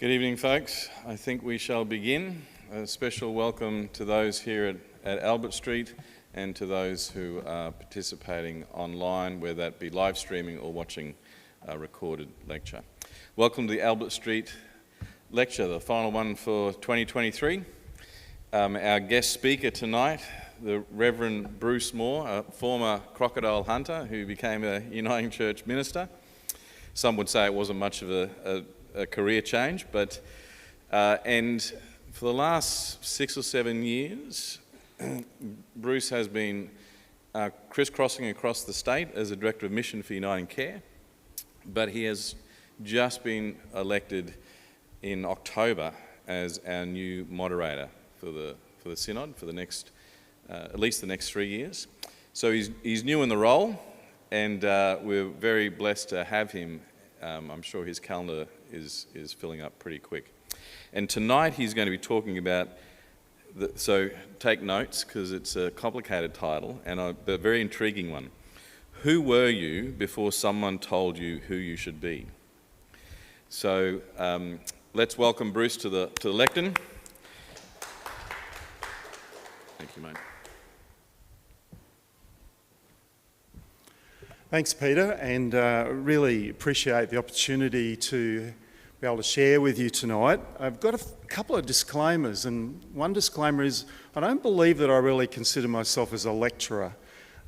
Good evening, folks. I think we shall begin. A special welcome to those here at Albert Street and to those who are participating online, whether that be live streaming or watching a recorded lecture. Welcome to the Albert Street lecture, the final one for 2023. Our guest speaker tonight, the Reverend Bruce Moore, a former crocodile hunter who became a Uniting Church minister. Some would say it wasn't much of a career change, but and for the last 6 or 7 years, Bruce has been crisscrossing across the state as a Director of Mission for Uniting Care, but he has just been elected in October as our new moderator for the synod for the next at least the next 3 years. So he's new in the role, and we're very blessed to have him. I'm sure his calendar is filling up pretty quick. And tonight he's going to be talking about, so take notes because it's a complicated title and a very intriguing one. Who were you before someone told you who you should be? So let's welcome Bruce to the lectern. Thank you, mate. Thanks, Peter, and really appreciate the opportunity to be able to share with you tonight. I've got a couple of disclaimers, and one disclaimer is I don't believe that I really consider myself as a lecturer,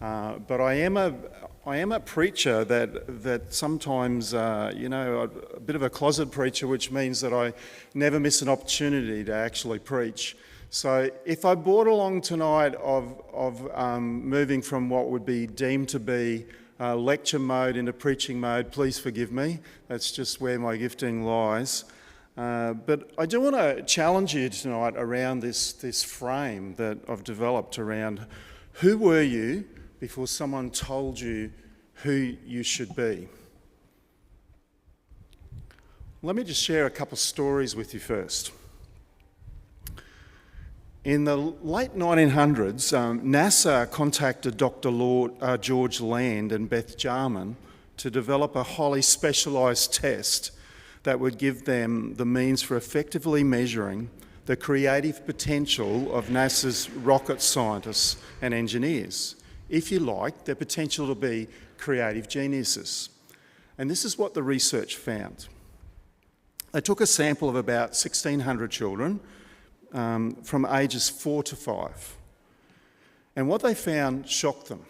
but I am a preacher that sometimes, a bit of a closet preacher, which means that I never miss an opportunity to actually preach. So if I brought along tonight of moving from what would be deemed to be lecture mode into preaching mode, please forgive me. That's just where my gifting lies. But I do want to challenge you tonight around this frame that I've developed around who were you before someone told you who you should be. Let me just share a couple of stories with you first. In the late 1900s, NASA contacted Dr. George Land and Beth Jarman to develop a highly specialised test that would give them the means for effectively measuring the creative potential of NASA's rocket scientists and engineers. If you like, their potential to be creative geniuses. And this is what the research found. They took a sample of about 1,600 children from ages 4 to 5. And what they found shocked them.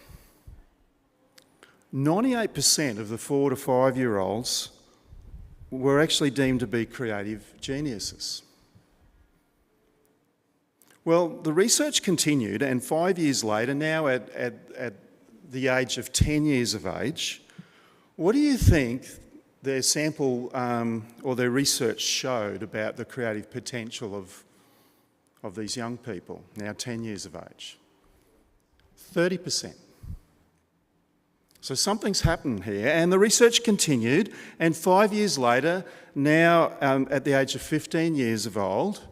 98% of the 4 to 5-year-olds were actually deemed to be creative geniuses. Well, the research continued, and 5 years later, now at the age of 10 years of age, what do you think their sample or their research showed about the creative potential of these young people, now 10 years of age? 30%. So something's happened here, and the research continued, and 5 years later, now at the age of 15 years of old,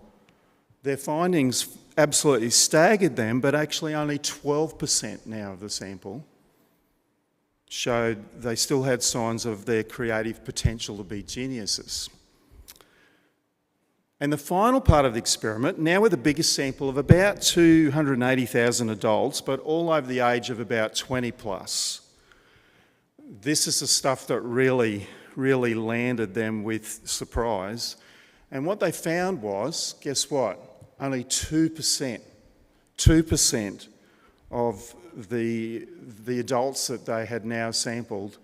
their findings absolutely staggered them, but actually only 12% now of the sample showed they still had signs of their creative potential to be geniuses. And the final part of the experiment, now with a bigger sample of about 280,000 adults, but all over the age of about 20 plus. This is the stuff that really landed them with surprise. And what they found was, guess what? Only 2% of the adults that they had now sampled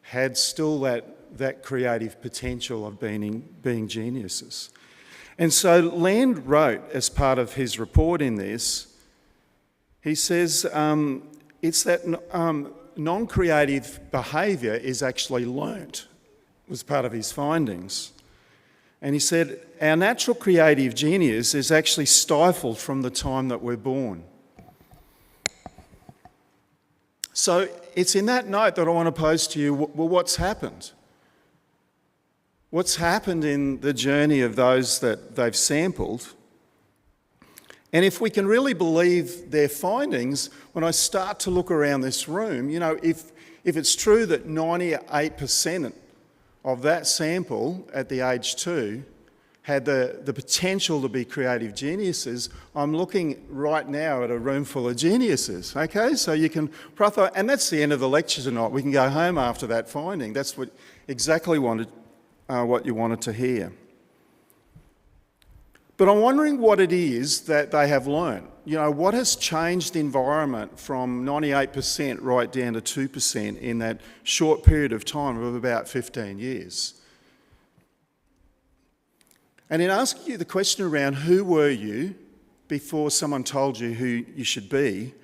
had still that creative potential of being geniuses. And so Land wrote, as part of his report in this, he says it's that non-creative behaviour is actually learnt, was part of his findings. And he said, our natural creative genius is actually stifled from the time that we're born. So it's in that note that I want to pose to you, well, what's happened? What's happened in the journey of those that they've sampled? And if we can really believe their findings, when I start to look around this room, if it's true that 98% of that sample at the age 2 had the potential to be creative geniuses, I'm looking right now at a room full of geniuses, okay? So you can, and that's the end of the lecture tonight. We can go home after that finding. That's exactly what you wanted to hear. But I'm wondering what it is that they have learned. You know, what has changed the environment from 98% right down to 2% in that short period of time of about 15 years? And in asking you the question around who were you before someone told you who you should be,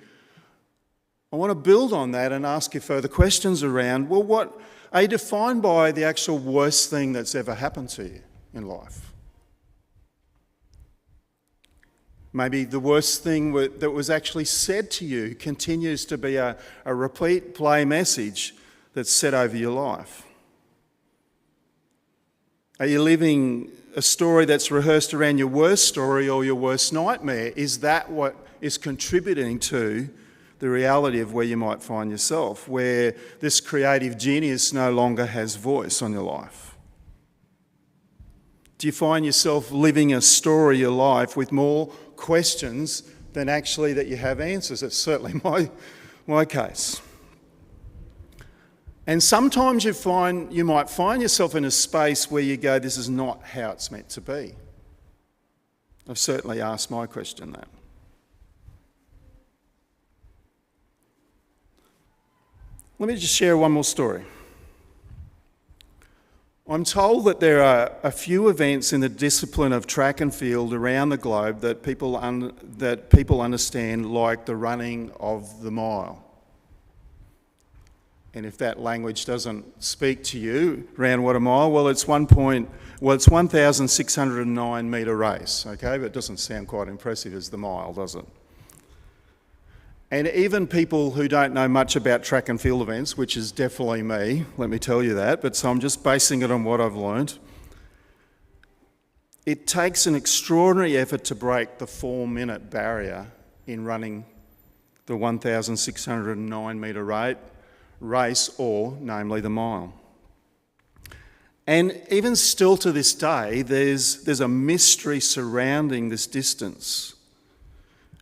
I want to build on that and ask you further questions around, well, what are you defined by the actual worst thing that's ever happened to you in life? Maybe the worst thing that was actually said to you continues to be a repeat play message that's said over your life. Are you living a story that's rehearsed around your worst story or your worst nightmare? Is that what is contributing to the reality of where you might find yourself, where this creative genius no longer has voice on your life? Do you find yourself living a story, your life, with more questions than actually that you have answers? That's certainly my case. And sometimes you might find yourself in a space where you go, this is not how it's meant to be. I've certainly asked my question that. Let me just share one more story. I'm told that there are a few events in the discipline of track and field around the globe that people understand, like the running of the mile. And if that language doesn't speak to you, around what a mile? Well, it's 1,609 metre race, okay? But it doesn't sound quite impressive as the mile, does it? And even people who don't know much about track and field events, which is definitely me, let me tell you that, but so I'm just basing it on what I've learned. It takes an extraordinary effort to break the 4-minute barrier in running the 1,609 metre race, or namely the mile. And even still to this day, there's a mystery surrounding this distance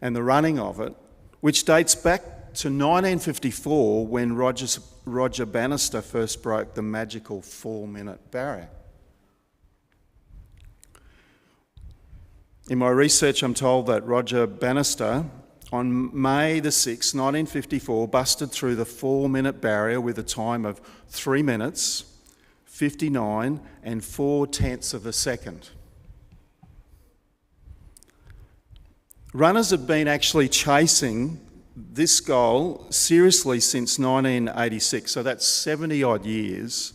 and the running of it, which dates back to 1954 when Roger Bannister first broke the magical 4-minute barrier. In my research, I'm told that Roger Bannister, on May the 6th, 1954, busted through the 4-minute barrier with a time of 3 minutes, 59 and 4/10 of a second. Runners have been actually chasing this goal seriously since 1986, so that's 70-odd years.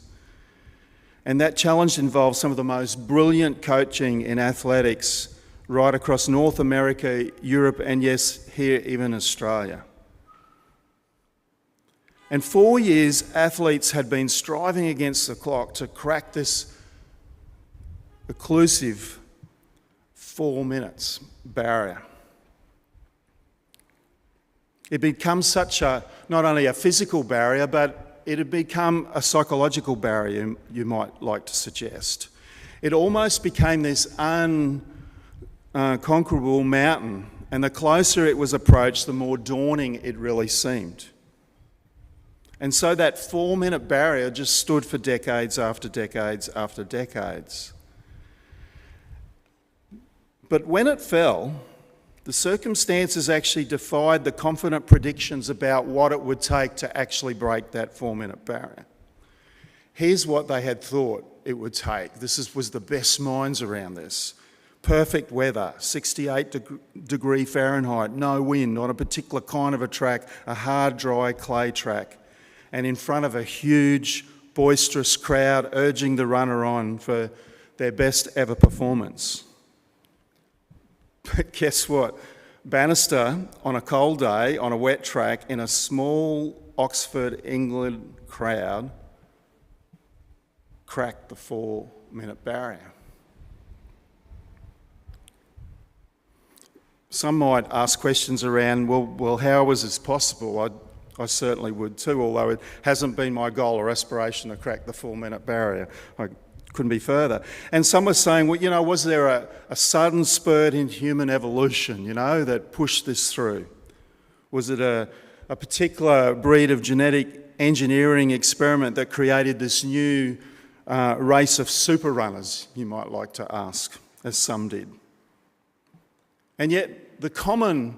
And that challenge involves some of the most brilliant coaching in athletics right across North America, Europe, and yes, here even Australia. And 4 years, athletes had been striving against the clock to crack this elusive 4 minutes barrier. It becomes such not only a physical barrier, but it had become a psychological barrier, you might like to suggest. It almost became this unconquerable mountain, and the closer it was approached, the more daunting it really seemed. And so that 4-minute barrier just stood for decades after decades after decades. But when it fell, the circumstances actually defied the confident predictions about what it would take to actually break that 4-minute barrier. Here's what they had thought it would take. Was the best minds around this. Perfect weather, 68 Fahrenheit, no wind, not a particular kind of a track, a hard, dry clay track, and in front of a huge, boisterous crowd urging the runner on for their best ever performance. But guess what? Bannister, on a cold day, on a wet track, in a small Oxford, England crowd, cracked the 4-minute barrier. Some might ask questions around, well, how was this possible? I certainly would too, although it hasn't been my goal or aspiration to crack the 4-minute barrier. I couldn't be further. And some were saying, well, was there a sudden spurt in human evolution, that pushed this through? Was it a particular breed of genetic engineering experiment that created this new race of super runners, you might like to ask, as some did? And yet the common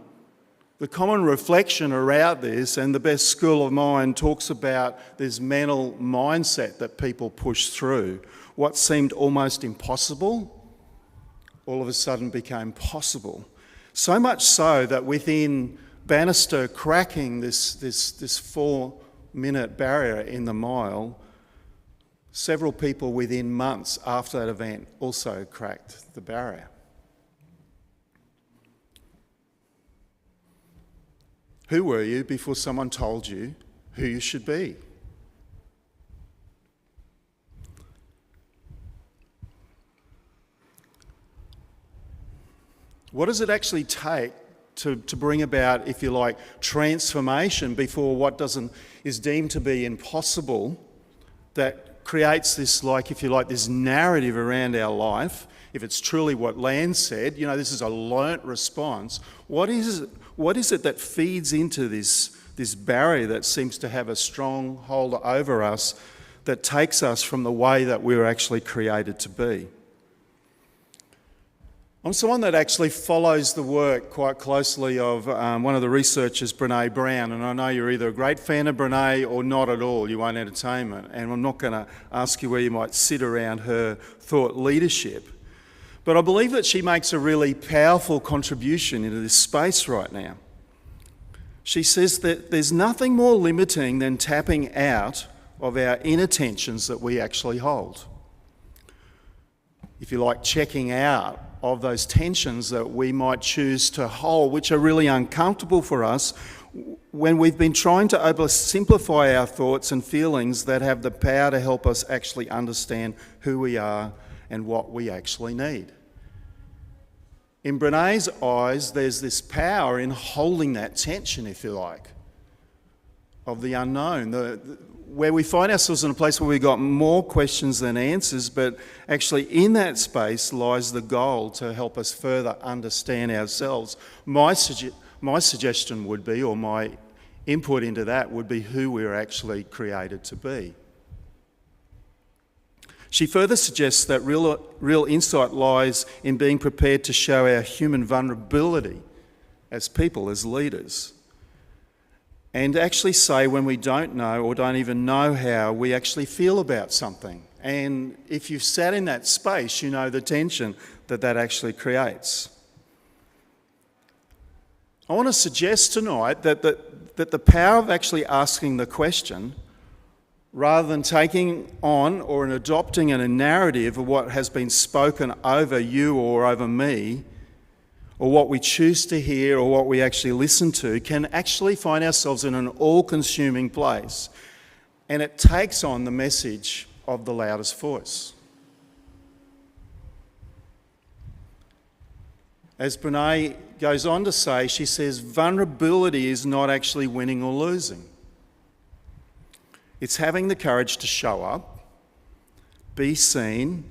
reflection around this, and the best school of mind talks about this mental mindset that people push through. What seemed almost impossible, all of a sudden became possible. So much so that within Bannister cracking this 4-minute barrier in the mile, several people within months after that event also cracked the barrier. Who were you before someone told you who you should be? What does it actually take to bring about, if you like, transformation before what is deemed to be impossible, that creates this, this narrative around our life? If it's truly what Land said, this is a learnt response. What is it that feeds into this barrier that seems to have a strong hold over us, that takes us from the way that we were actually created to be? I'm someone that actually follows the work quite closely of one of the researchers, Brene Brown, and I know you're either a great fan of Brene or not at all. You won't entertain it, and I'm not going to ask you where you might sit around her thought leadership. But I believe that she makes a really powerful contribution into this space right now. She says that there's nothing more limiting than tapping out of our inner tensions that we actually hold. If you like, checking out of those tensions that we might choose to hold, which are really uncomfortable for us when we've been trying to oversimplify our thoughts and feelings that have the power to help us actually understand who we are and what we actually need. In Brene's eyes, there's this power in holding that tension, if you like, of the unknown, where we find ourselves in a place where we've got more questions than answers, but actually in that space lies the goal to help us further understand ourselves. My suggestion would be, or my input into that would be, who we're actually created to be. She further suggests that real insight lies in being prepared to show our human vulnerability as people, as leaders, and actually say when we don't know or don't even know how we actually feel about something. And if you've sat in that space, you know the tension that actually creates. I want to suggest tonight that the power of actually asking the question, rather than taking on or adopting a narrative of what has been spoken over you or over me, or what we choose to hear or what we actually listen to, can actually find ourselves in an all-consuming place. And it takes on the message of the loudest voice. As Brene goes on to say, she says, vulnerability is not actually winning or losing. It's having the courage to show up, be seen,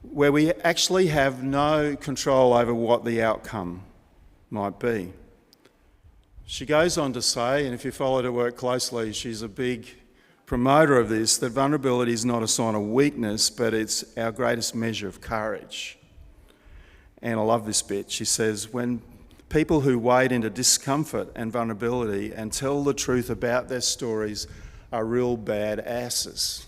where we actually have no control over what the outcome might be. She goes on to say, and if you followed her work closely, she's a big promoter of this, that vulnerability is not a sign of weakness, but it's our greatest measure of courage. And I love this bit. She says, when people who wade into discomfort and vulnerability and tell the truth about their stories are real bad asses.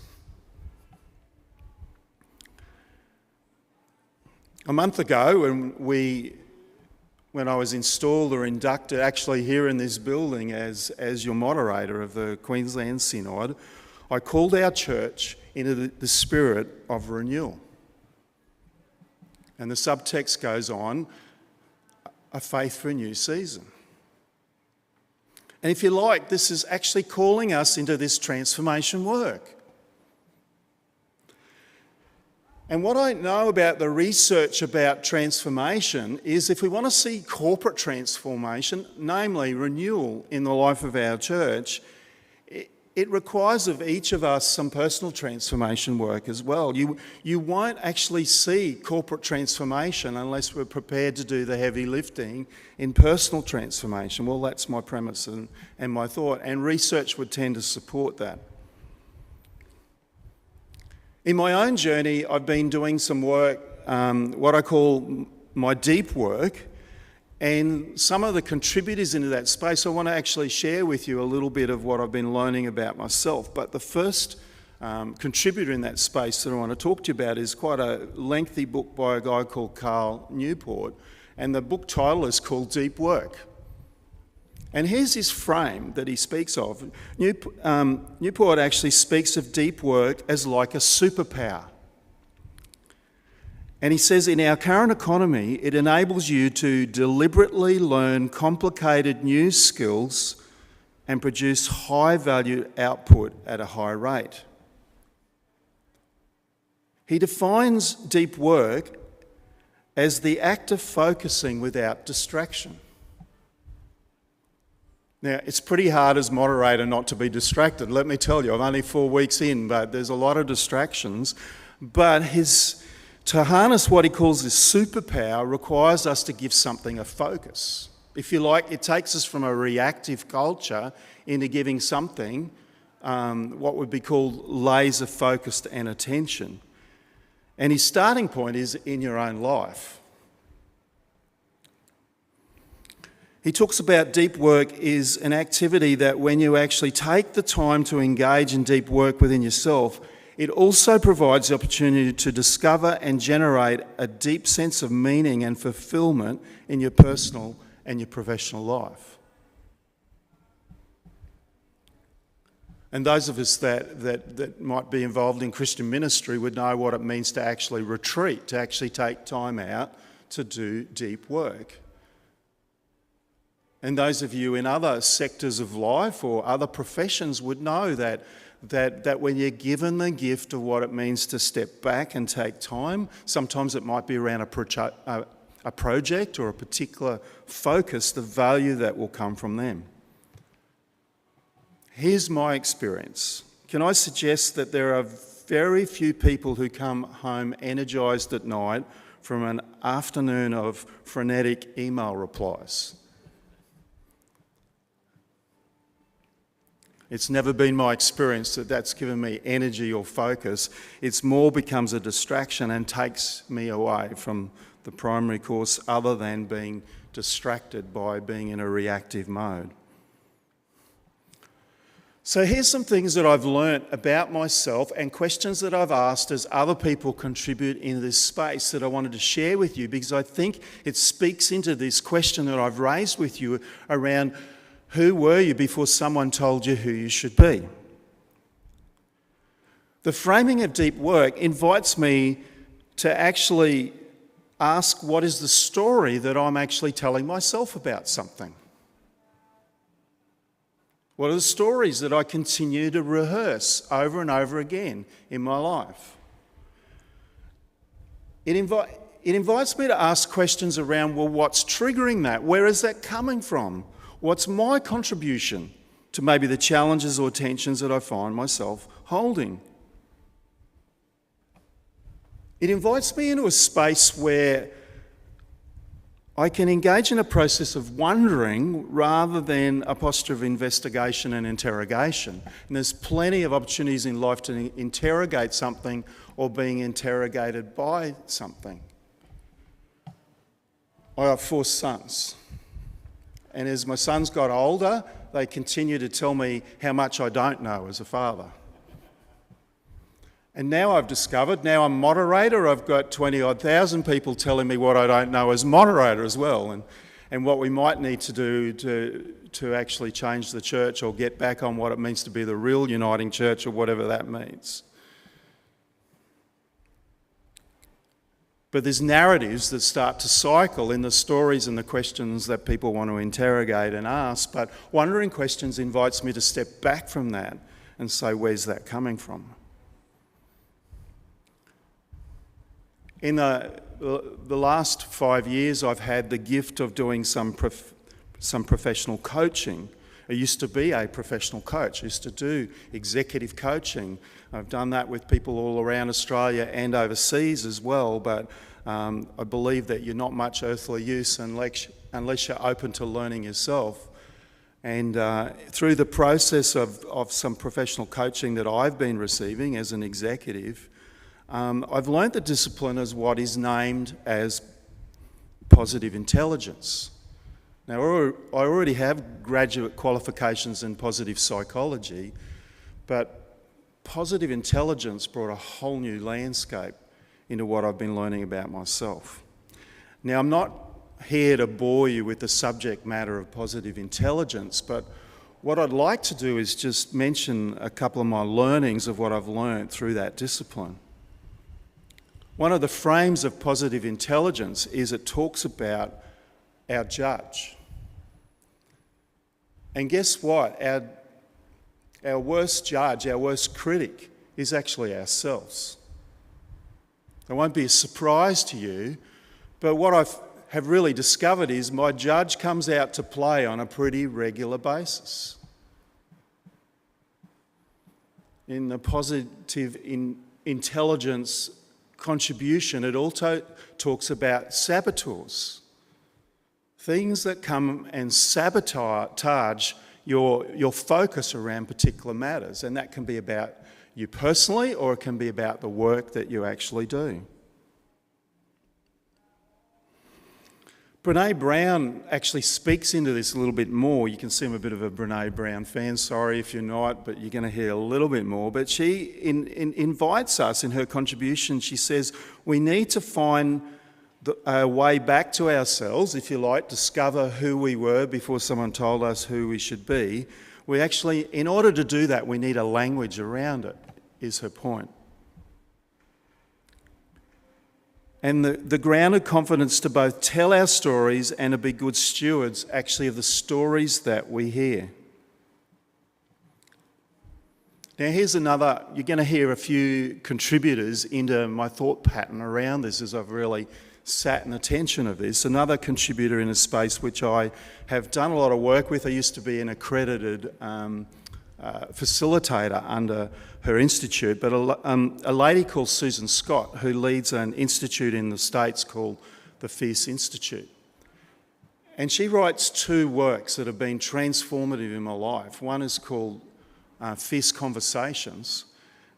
A month ago, when I was installed or inducted actually here in this building as your moderator of the Queensland Synod, I called our church into the spirit of renewal. And the subtext goes on, a faith for a new season. And if you like, this is actually calling us into this transformation work. And what I know about the research about transformation is if we want to see corporate transformation, namely renewal in the life of our church, it requires of each of us some personal transformation work as well. You won't actually see corporate transformation unless we're prepared to do the heavy lifting in personal transformation. Well, that's my premise and my thought, and research would tend to support that. In my own journey, I've been doing some work, what I call my deep work, and some of the contributors into that space, I want to actually share with you a little bit of what I've been learning about myself. But the first contributor in that space that I want to talk to you about is quite a lengthy book by a guy called Carl Newport, and the book title is called Deep Work. And here's his frame that he speaks of. Newport actually speaks of deep work as like a superpower. And he says, in our current economy, it enables you to deliberately learn complicated new skills and produce high-value output at a high rate. He defines deep work as the act of focusing without distraction. Now, it's pretty hard as moderator not to be distracted. Let me tell you, I'm only 4 weeks in, but there's a lot of distractions. But to harness what he calls this superpower requires us to give something a focus. If you like, it takes us from a reactive culture into giving something what would be called laser focused and attention. And his starting point is in your own life. He talks about deep work is an activity that when you actually take the time to engage in deep work within yourself, it also provides the opportunity to discover and generate a deep sense of meaning and fulfillment in your personal and your professional life. And those of us that might be involved in Christian ministry would know what it means to actually retreat, to actually take time out to do deep work. And those of you in other sectors of life or other professions would know that when you're given the gift of what it means to step back and take time, sometimes it might be around a project or a particular focus, the value that will come from them. Here's my experience. Can I suggest that there are very few people who come home energised at night from an afternoon of frenetic email replies? It's never been my experience that that's given me energy or focus. It's more becomes a distraction and takes me away from the primary course other than being distracted by being in a reactive mode. So here's some things that I've learnt about myself and questions that I've asked as other people contribute in this space that I wanted to share with you, because I think it speaks into this question that I've raised with you around who were you before someone told you who you should be? The framing of deep work invites me to actually ask, what is the story that I'm actually telling myself about something? What are the stories that I continue to rehearse over and over again in my life? It invites me to ask questions around, well, what's triggering that? Where is that coming from? What's my contribution to maybe the challenges or tensions that I find myself holding? It invites me into a space where I can engage in a process of wondering rather than a posture of investigation and interrogation. And there's plenty of opportunities in life to interrogate something or being interrogated by something. I have 4 sons. And as my sons got older, they continue to tell me how much I don't know as a father. And now I've discovered, now I'm moderator, I've got 20-odd thousand people telling me what I don't know as moderator as well, and what we might need to do to actually change the church or get back on what it means to be the real uniting church or whatever that means. But there's narratives that start to cycle in the stories and the questions that people want to interrogate and ask. But wondering questions invites me to step back from that and say, where's that coming from? In the last 5 years, I've had the gift of doing some professional coaching. I used to be a professional coach. I used to do executive coaching. I've done that with people all around Australia and overseas as well, but I believe that you're not much earthly use unless you're open to learning yourself. And through the process of some professional coaching that I've been receiving as an executive, I've learned the discipline as what is named as positive intelligence. Now, I already have graduate qualifications in positive psychology, but positive intelligence brought a whole new landscape into what I've been learning about myself. Now, I'm not here to bore you with the subject matter of positive intelligence, but what I'd like to do is just mention a couple of my learnings of what I've learned through that discipline. One of the frames of positive intelligence is it talks about our judge. And guess what? Our worst judge, our worst critic, is actually ourselves. It won't be a surprise to you, but what I have really discovered is my judge comes out to play on a pretty regular basis. In the positive intelligence contribution, it also talks about saboteurs. Things that come and sabotage your focus around particular matters, and that can be about you personally or it can be about the work that you actually do. Brene Brown actually speaks into this a little bit more. You can see I'm a bit of a Brene Brown fan, sorry if you're not, but you're going to hear a little bit more. But she invites us in her contribution. She says we need to find a way back to ourselves, if you like, discover who we were before someone told us who we should be. We actually, in order to do that, we need a language around it, is her point. And the grounded confidence to both tell our stories and to be good stewards actually of the stories that we hear. Now here's another, you're going to hear a few contributors into my thought pattern around this as I've really sat in attention of this. Another contributor in a space which I have done a lot of work with. I used to be an accredited facilitator under her institute, but a lady called Susan Scott, who leads an institute in the States called the Fierce Institute. And she writes two works that have been transformative in my life. One is called Fierce Conversations,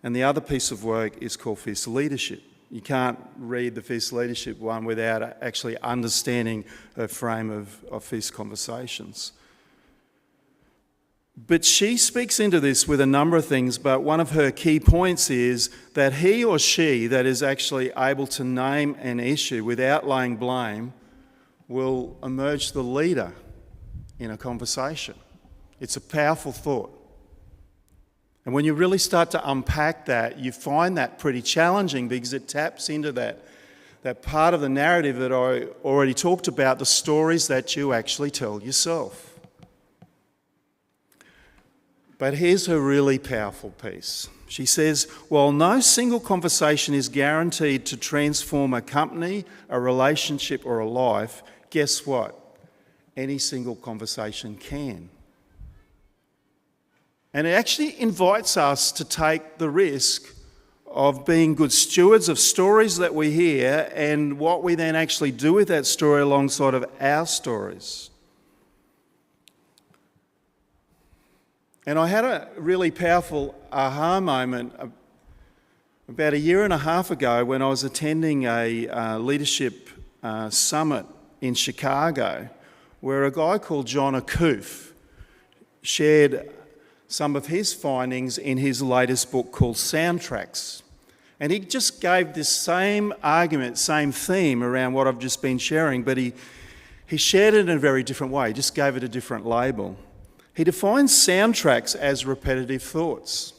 and the other piece of work is called Fierce Leadership. You can't read the Fierce Leadership one without actually understanding her frame of Fierce Conversations. But she speaks into this with a number of things, but one of her key points is that he or she that is actually able to name an issue without laying blame will emerge the leader in a conversation. It's a powerful thought. And when you really start to unpack that, you find that pretty challenging because it taps into that part of the narrative that I already talked about, the stories that you actually tell yourself. But here's her really powerful piece. She says, while no single conversation is guaranteed to transform a company, a relationship, or a life, guess what? Any single conversation can. And it actually invites us to take the risk of being good stewards of stories that we hear and what we then actually do with that story alongside of our stories. And I had a really powerful aha moment about a year and a half ago when I was attending a leadership summit in Chicago, where a guy called John Akoof shared some of his findings in his latest book called Soundtracks. And he just gave this same argument, same theme around what I've just been sharing, but he shared it in a very different way. He just gave it a different label. He defines soundtracks as repetitive thoughts.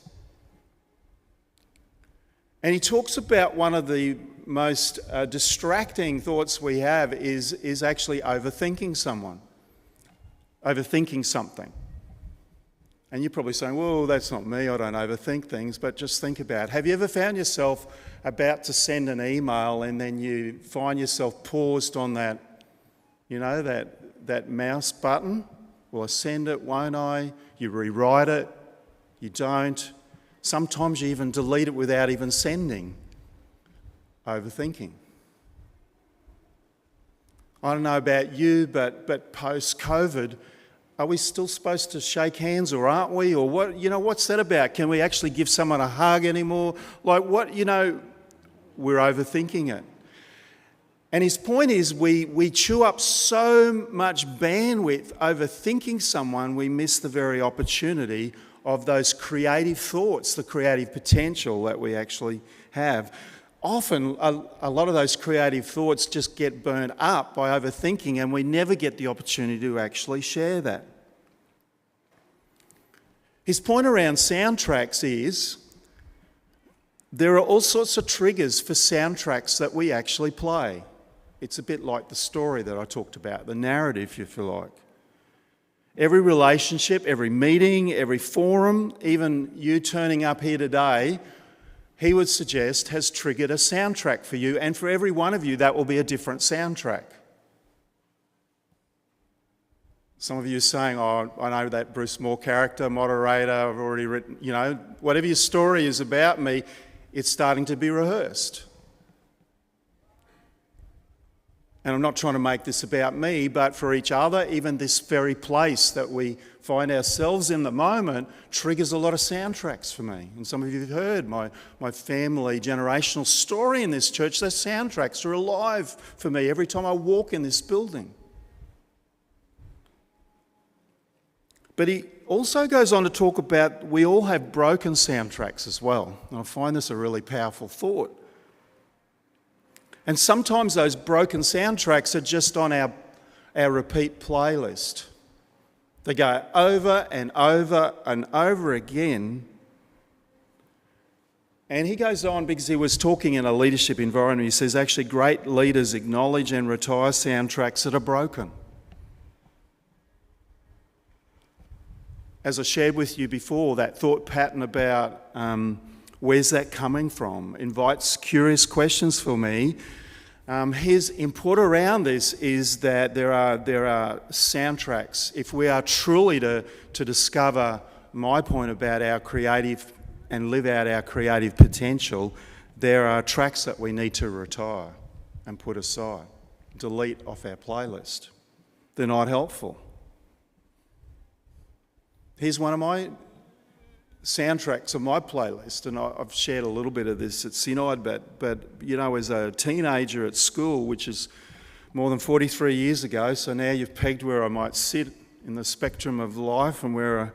And he talks about one of the most distracting thoughts we have is actually overthinking something. And you're probably saying, well, that's not me, I don't overthink things, but just think about it. Have you ever found yourself about to send an email and then you find yourself paused on that, that mouse button Will I send it? Won't I? You rewrite it. You don't. Sometimes you even delete it without even sending. Overthinking. I don't know about you, but post-COVID, are we still supposed to shake hands, or aren't we? Or what? What's that about? Can we actually give someone a hug anymore? Like what? We're overthinking it. And his point is we chew up so much bandwidth overthinking someone, we miss the very opportunity of those creative thoughts, the creative potential that we actually have. Often, a lot of those creative thoughts just get burnt up by overthinking, and we never get the opportunity to actually share that. His point around soundtracks is there are all sorts of triggers for soundtracks that we actually play. It's a bit like the story that I talked about, the narrative, if you like. Every relationship, every meeting, every forum, even you turning up here today, he would suggest has triggered a soundtrack for you, and for every one of you that will be a different soundtrack. Some of you are saying, oh, I know that Bruce Moore character, Moderator, I've already written, whatever your story is about me, it's starting to be rehearsed. And I'm not trying to make this about me, but for each other, even this very place that we find ourselves in the moment triggers a lot of soundtracks for me. And some of you have heard my family generational story in this church. Those soundtracks are alive for me every time I walk in this building. But he also goes on to talk about we all have broken soundtracks as well. And I find this a really powerful thought. And sometimes those broken soundtracks are just on our repeat playlist. They go over and over and over again. And he goes on because he was talking in a leadership environment. He says, actually, great leaders acknowledge and retire soundtracks that are broken. As I shared with you before, that thought pattern about where's that coming from invites curious questions for me. His input around this is that there are soundtracks. If we are truly to discover my point about our creative and live out our creative potential, there are tracks that we need to retire and put aside, delete off our playlist. They're not helpful. Here's one of my soundtracks of my playlist, and I've shared a little bit of this at Synod, but as a teenager at school, which is more than 43 years ago, so now you've pegged where I might sit in the spectrum of life and where,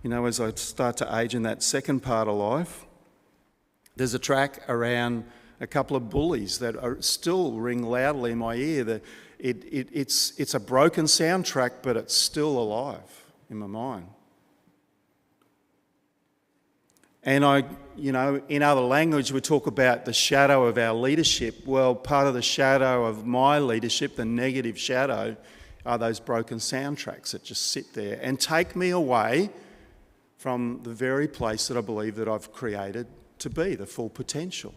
as I start to age in that second part of life, there's a track around a couple of bullies that still ring loudly in my ear. It's a broken soundtrack, but it's still alive in my mind. And in other language, we talk about the shadow of our leadership. Well, part of the shadow of my leadership, the negative shadow, are those broken soundtracks that just sit there and take me away from the very place that I believe that I've created to be, the full potential.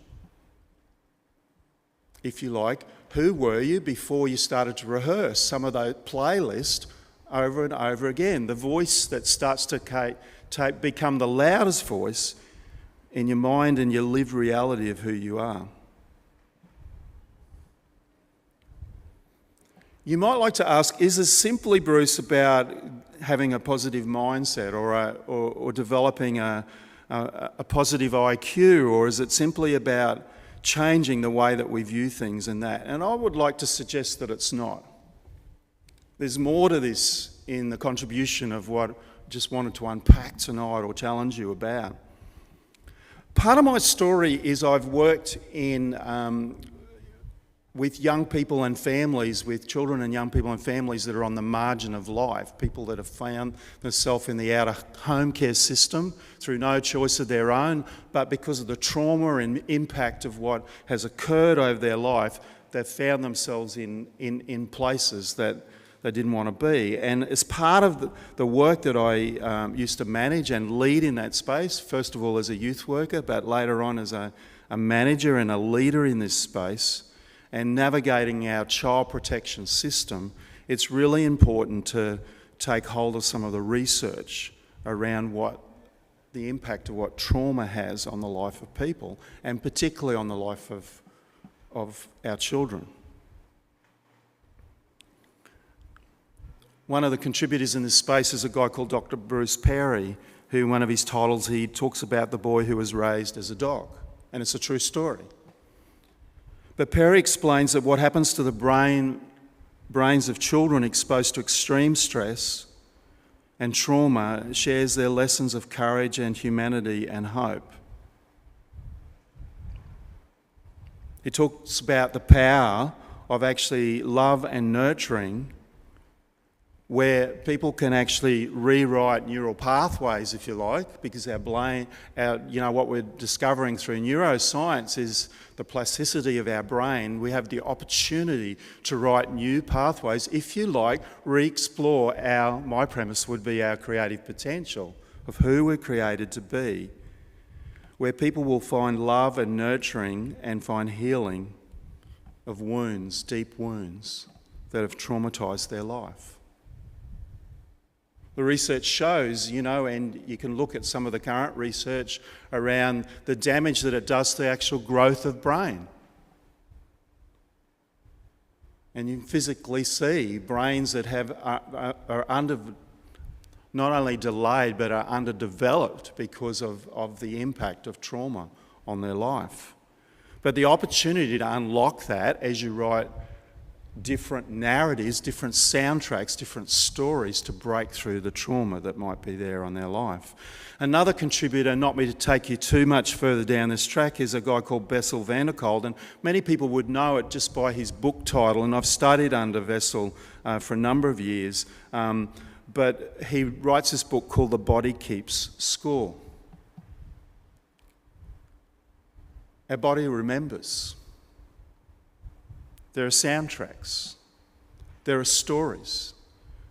If you like, who were you before you started to rehearse some of those playlists over and over again? The voice that starts to become the loudest voice in your mind and your lived reality of who you are. You might like to ask, is this simply, Bruce, about having a positive mindset or developing a positive IQ, or is it simply about changing the way that we view things and that? And I would like to suggest that it's not. There's more to this in the contribution of what I just wanted to unpack tonight or challenge you about. Part of my story is I've worked with young people and families, with children and young people and families that are on the margin of life, people that have found themselves in the outer home care system through no choice of their own, but because of the trauma and impact of what has occurred over their life, they've found themselves in places that they didn't want to be. And as part of the work that I used to manage and lead in that space, first of all as a youth worker, but later on as a manager and a leader in this space, and navigating our child protection system, it's really important to take hold of some of the research around what the impact of what trauma has on the life of people, and particularly on the life of our children. One of the contributors in this space is a guy called Dr. Bruce Perry, who in one of his titles he talks about the boy who was raised as a dog, and it's a true story. But Perry explains that what happens to the brains of children exposed to extreme stress and trauma shares their lessons of courage and humanity and hope. He talks about the power of actually love and nurturing, where people can actually rewrite neural pathways, if you like, because our brain, what we're discovering through neuroscience is the plasticity of our brain. We have the opportunity to write new pathways, if you like, re-explore my premise would be our creative potential of who we're created to be, where people will find love and nurturing and find healing of wounds, deep wounds that have traumatised their life. The research shows, and you can look at some of the current research around the damage that it does to the actual growth of brain. And you can physically see brains that are under, not only delayed, but are underdeveloped because of the impact of trauma on their life. But the opportunity to unlock that as you write different narratives, different soundtracks, different stories to break through the trauma that might be there on their life. Another contributor, not me to take you too much further down this track, is a guy called Bessel van der Kolk, and many people would know it just by his book title, and I've studied under Bessel for a number of years, but he writes this book called The Body Keeps Score. Our body remembers. There are soundtracks. There are stories.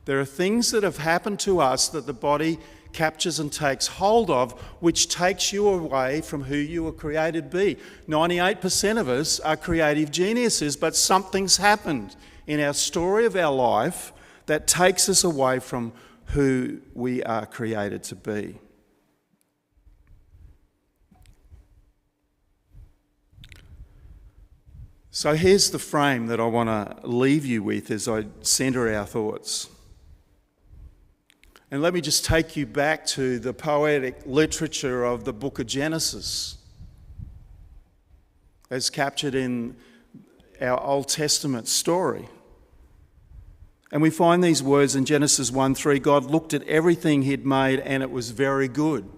There are things that have happened to us that the body captures and takes hold of, which takes you away from who you were created to be. 98% of us are creative geniuses, but something's happened in our story of our life that takes us away from who we are created to be. So here's the frame that I want to leave you with as I centre our thoughts. And let me just take you back to the poetic literature of the book of Genesis, as captured in our Old Testament story. And we find these words in Genesis 1:3, God looked at everything he'd made and it was very good.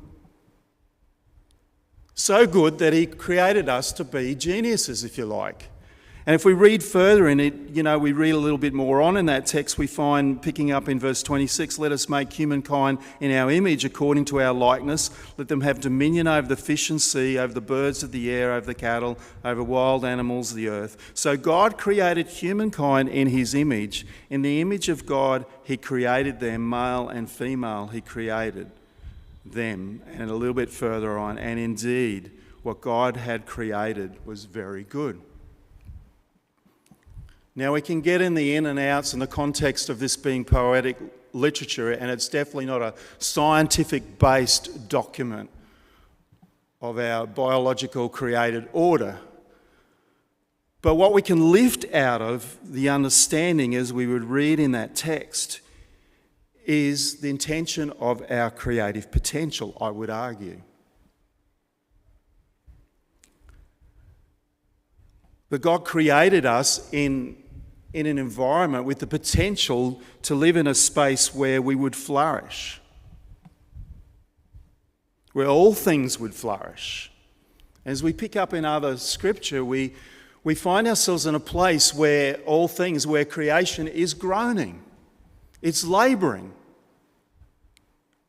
So good that he created us to be geniuses, if you like. And if we read further in it, we read a little bit more on in that text, we find, picking up in verse 26, let us make humankind in our image according to our likeness. Let them have dominion over the fish and sea, over the birds of the air, over the cattle, over wild animals of the earth. So God created humankind in his image. In the image of God, he created them, male and female, he created them. And a little bit further on, and indeed, what God had created was very good. Now, we can get in the in and outs in the context of this being poetic literature, and it's definitely not a scientific-based document of our biological created order. But what we can lift out of the understanding, as we would read in that text, is the intention of our creative potential, I would argue. But God created us in an environment with the potential to live in a space where we would flourish, where all things would flourish. As we pick up in other scripture, we find ourselves in a place where all things, where creation is groaning, it's labouring.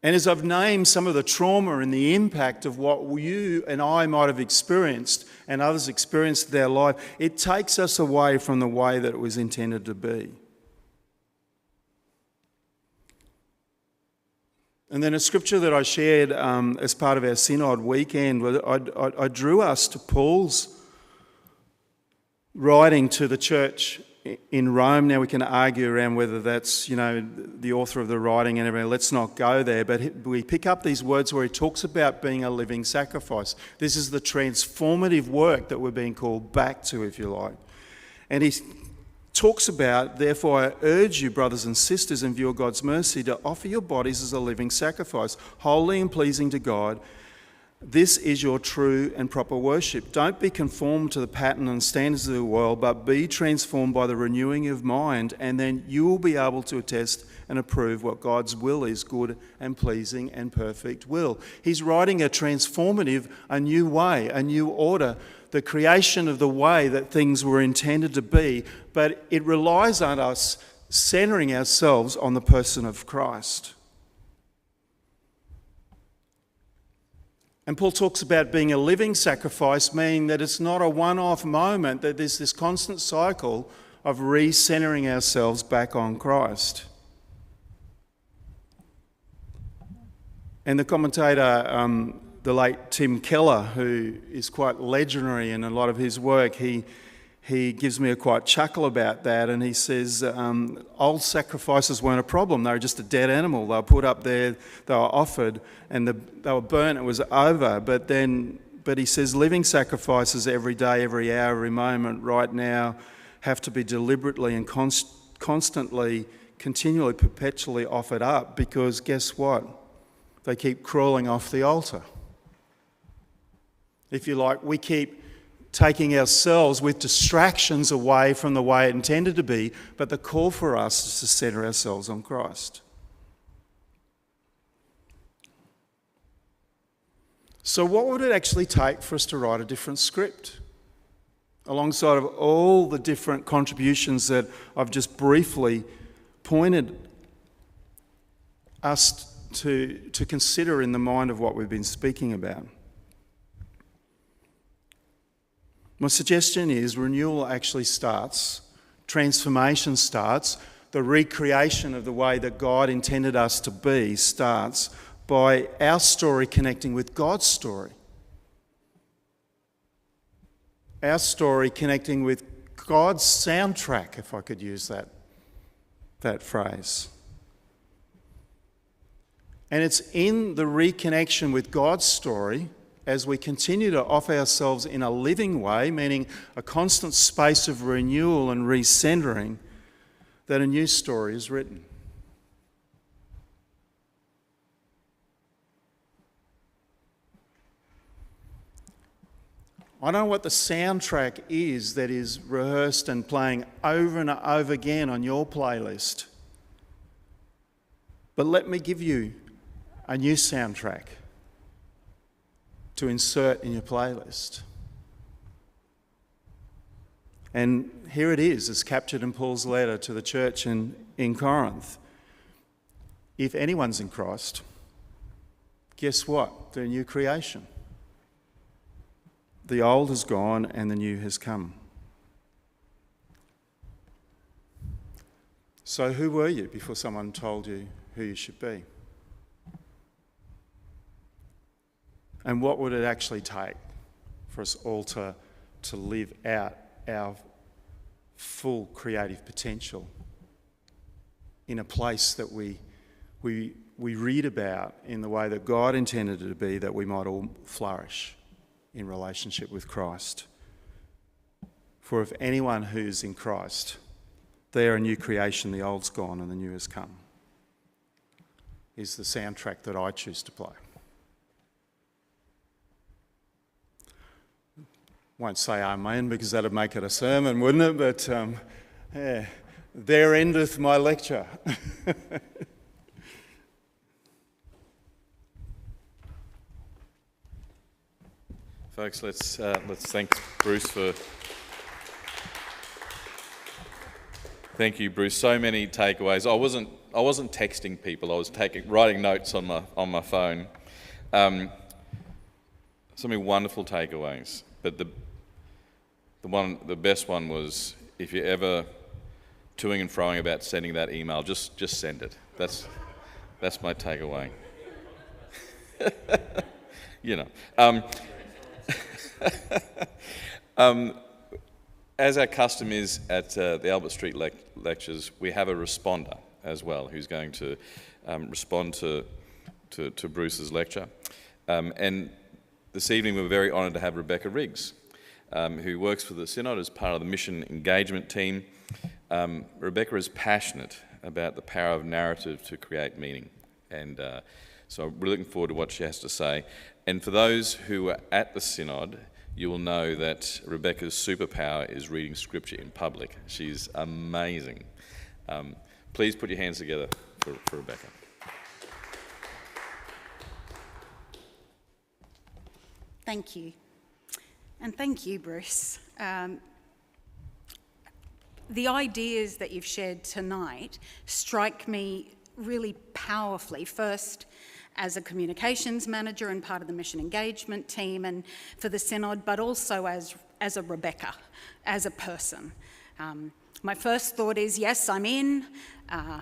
And as I've named some of the trauma and the impact of what you and I might have experienced and others experienced in their life, it takes us away from the way that it was intended to be. And then a scripture that I shared as part of our Synod weekend, I drew us to Paul's writing to the church in Rome. Now we can argue around whether that's, the author of the writing and everything. Let's not go there. But we pick up these words where he talks about being a living sacrifice. This is the transformative work that we're being called back to, if you like. And he talks about, therefore I urge you, brothers and sisters, in view of God's mercy, to offer your bodies as a living sacrifice, holy and pleasing to God. This is your true and proper worship. Don't be conformed to the pattern and standards of the world, but be transformed by the renewing of mind, and then you will be able to attest and approve what God's will is, good and pleasing and perfect will. He's writing a transformative, a new way, a new order, the creation of the way that things were intended to be, but it relies on us centering ourselves on the person of Christ. And Paul talks about being a living sacrifice, meaning that it's not a one-off moment, that there's this constant cycle of re-centering ourselves back on Christ. And the commentator, the late Tim Keller, who is quite legendary in a lot of his work, he gives me a quite chuckle about that, and he says old sacrifices weren't a problem. They were just a dead animal. They were put up there, they were offered, and they were burnt. It was over. But he says living sacrifices every day, every hour, every moment, right now, have to be deliberately and constantly, continually, perpetually offered up, because guess what? They keep crawling off the altar. If you like, we keep taking ourselves with distractions away from the way it intended to be, but the call for us is to centre ourselves on Christ. So what would it actually take for us to write a different script? Alongside of all the different contributions that I've just briefly pointed us to consider in the mind of what we've been speaking about. My suggestion is renewal actually starts, transformation starts, the recreation of the way that God intended us to be starts by our story connecting with God's story. Our story connecting with God's soundtrack, if I could use that phrase. And it's in the reconnection with God's story, as we continue to offer ourselves in a living way, meaning a constant space of renewal and recentering, that a new story is written. I don't know what the soundtrack is that is rehearsed and playing over and over again on your playlist, but let me give you a new soundtrack to insert in your playlist. And here it is, as captured in Paul's letter to the church in Corinth. If anyone's in Christ, guess what? They're a new creation. The old has gone and the new has come. So who were you before someone told you who you should be? And what would it actually take for us all to live out our full creative potential in a place that we read about in the way that God intended it to be, that we might all flourish in relationship with Christ? For if anyone who's in Christ, they are a new creation, the old's gone and the new has come, is the soundtrack that I choose to play. Won't say amen because that'd make it a sermon, wouldn't it? But there endeth my lecture. Folks, let's thank Bruce for. Thank you, Bruce. So many takeaways. I wasn't texting people. I was writing notes on my phone. So many wonderful takeaways. But the best one was, if you're ever toing and froing about sending that email, just send it. That's my takeaway. as our custom is at the Albert Street lectures, we have a responder as well who's going to respond to Bruce's lecture. And this evening we're very honoured to have Rebecca Riggs, who works for the Synod as part of the mission engagement team. Rebecca is passionate about the power of narrative to create meaning, and so we're looking forward to what she has to say. And for those who are at the Synod, you will know that Rebecca's superpower is reading scripture in public. She's amazing. Please put your hands together for Rebecca. Thank you. And thank you, Bruce. The ideas that you've shared tonight strike me really powerfully. First, as a communications manager and part of the mission engagement team and for the Synod, but also as a Rebecca, as a person. My first thought is, yes, I'm in.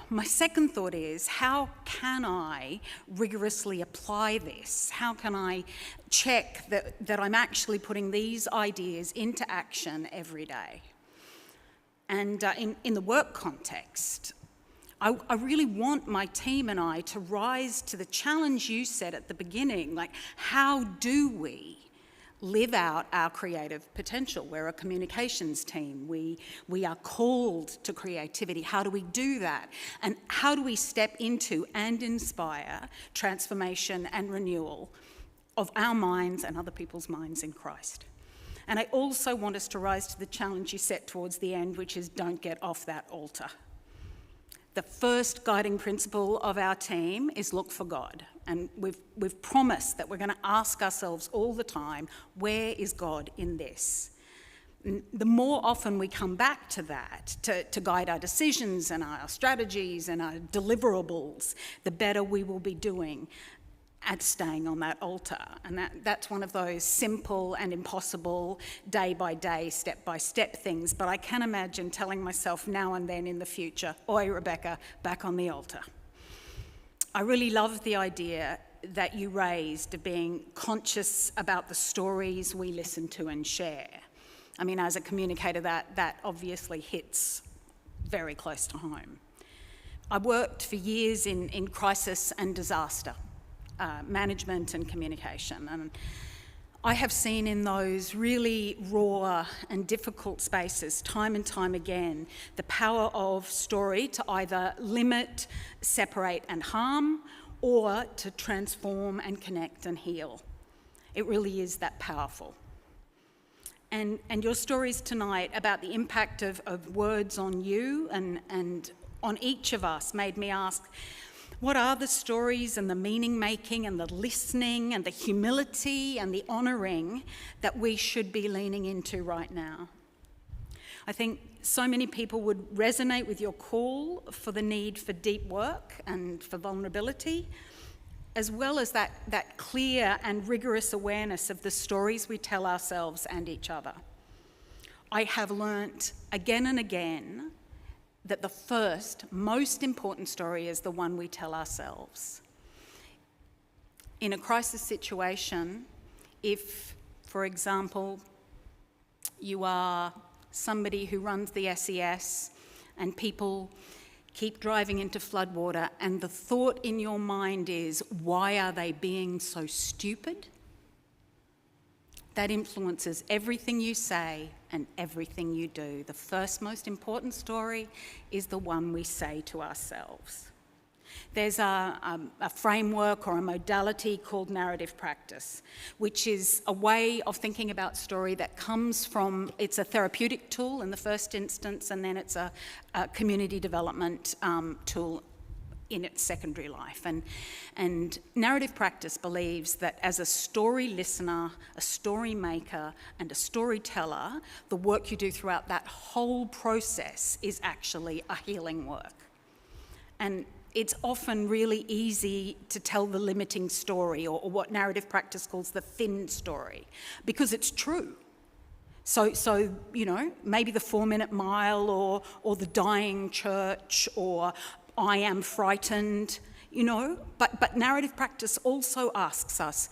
My second thought is, how can I rigorously apply this? How can I check that I'm actually putting these ideas into action every day? And in the work context, I really want my team and I to rise to the challenge you set at the beginning, like how do we live out our creative potential? We're a communications team. We are called to creativity. How do we do that? And how do we step into and inspire transformation and renewal of our minds and other people's minds in Christ? And I also want us to rise to the challenge you set towards the end, which is don't get off that altar. The first guiding principle of our team is look for God. And we've promised that we're going to ask ourselves all the time, where is God in this? And the more often we come back to that, to guide our decisions and our strategies and our deliverables, the better we will be doing at staying on that altar. And that's one of those simple and impossible day-by-day, step-by-step things. But I can imagine telling myself now and then in the future, oi, Rebecca, back on the altar. I really love the idea that you raised of being conscious about the stories we listen to and share. I mean, as a communicator, that obviously hits very close to home. I worked for years in crisis and disaster management and communication. And I have seen in those really raw and difficult spaces, time and time again, the power of story to either limit, separate and harm, or to transform and connect and heal. It really is that powerful. And your stories tonight about the impact of words on you and on each of us made me ask, what are the stories and the meaning-making and the listening and the humility and the honouring that we should be leaning into right now? I think so many people would resonate with your call for the need for deep work and for vulnerability, as well as that clear and rigorous awareness of the stories we tell ourselves and each other. I have learnt again and again that the first, most important story is the one we tell ourselves. In a crisis situation, if, for example, you are somebody who runs the SES and people keep driving into floodwater and the thought in your mind is, why are they being so stupid? That influences everything you say and everything you do. The first most important story is the one we say to ourselves. There's a framework or a modality called narrative practice, which is a way of thinking about story that comes from, it's a therapeutic tool in the first instance, and then it's a community development tool in its secondary life. And narrative practice believes that as a story listener, a story maker, and a storyteller, the work you do throughout that whole process is actually a healing work. And it's often really easy to tell the limiting story, or what narrative practice calls the thin story, because it's true. So you know, maybe the 4-minute mile or the dying church or I am frightened, you know, but narrative practice also asks us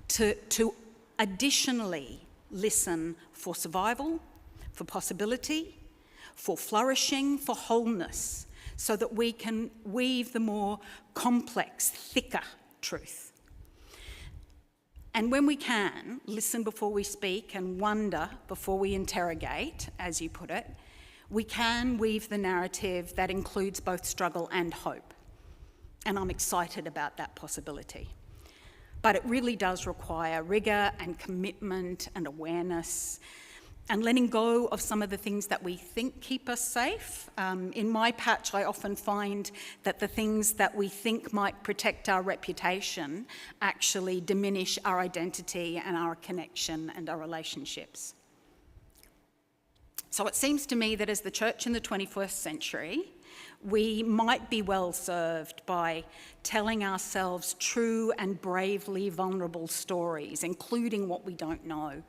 to additionally listen for survival, for possibility, for flourishing, for wholeness, so that we can weave the more complex, thicker truth. And when we can, listen before we speak and wonder before we interrogate, as you put it, we can weave the narrative that includes both struggle and hope. And I'm excited about that possibility. But it really does require rigour and commitment and awareness and letting go of some of the things that we think keep us safe. In my patch, I often find that the things that we think might protect our reputation actually diminish our identity and our connection and our relationships. So it seems to me that as the church in the 21st century, we might be well served by telling ourselves true and bravely vulnerable stories, including what we don't know.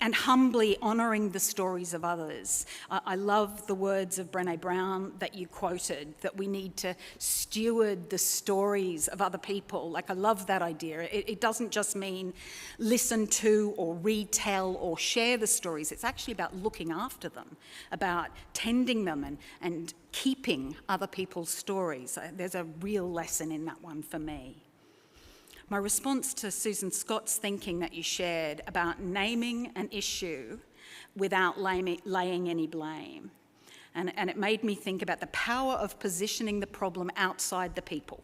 And humbly honouring the stories of others. I love the words of Brené Brown that you quoted, that we need to steward the stories of other people. Like, I love that idea. It doesn't just mean listen to or retell or share the stories. It's actually about looking after them, about tending them and keeping other people's stories. There's a real lesson in that one for me. My response to Susan Scott's thinking that you shared about naming an issue without laying any blame. And it made me think about the power of positioning the problem outside the people.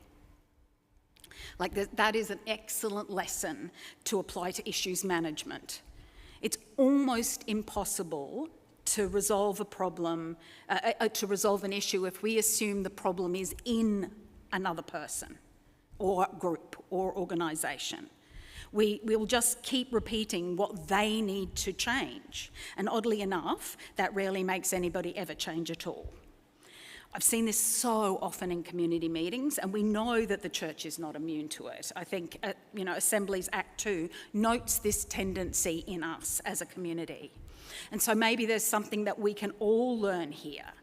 Like, that is an excellent lesson to apply to issues management. It's almost impossible to resolve a problem, to resolve an issue if we assume the problem is in another person or group or organisation. We'll just keep repeating what they need to change. And oddly enough, that rarely makes anybody ever change at all. I've seen this so often in community meetings, and we know that the church is not immune to it. I think, Assemblies Act 2 notes this tendency in us as a community. And so maybe there's something that we can all learn here.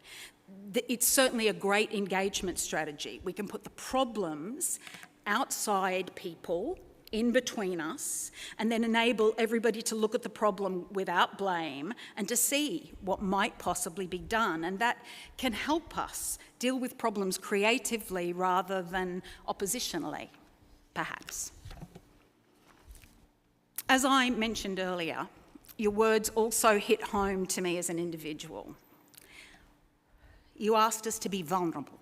It's certainly a great engagement strategy. We can put the problems outside people, in between us, and then enable everybody to look at the problem without blame and to see what might possibly be done. And that can help us deal with problems creatively rather than oppositionally, perhaps. As I mentioned earlier, your words also hit home to me as an individual. You asked us to be vulnerable,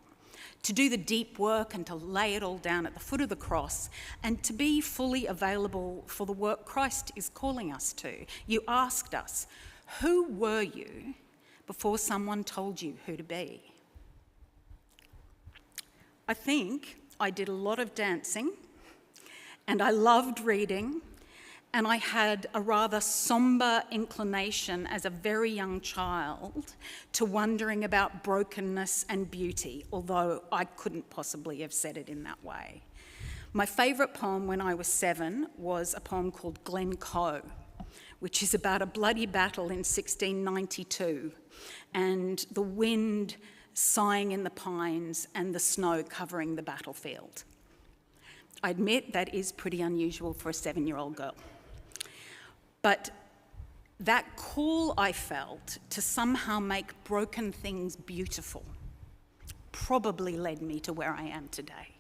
to do the deep work and to lay it all down at the foot of the cross, and to be fully available for the work Christ is calling us to. You asked us, who were you before someone told you who to be? I think I did a lot of dancing, and I loved reading, and I had a rather sombre inclination as a very young child to wondering about brokenness and beauty, although I couldn't possibly have said it in that way. My favourite poem when I was 7 was a poem called Glencoe, which is about a bloody battle in 1692 and the wind sighing in the pines and the snow covering the battlefield. I admit that is pretty unusual for a 7-year-old girl. But that call I felt to somehow make broken things beautiful probably led me to where I am today.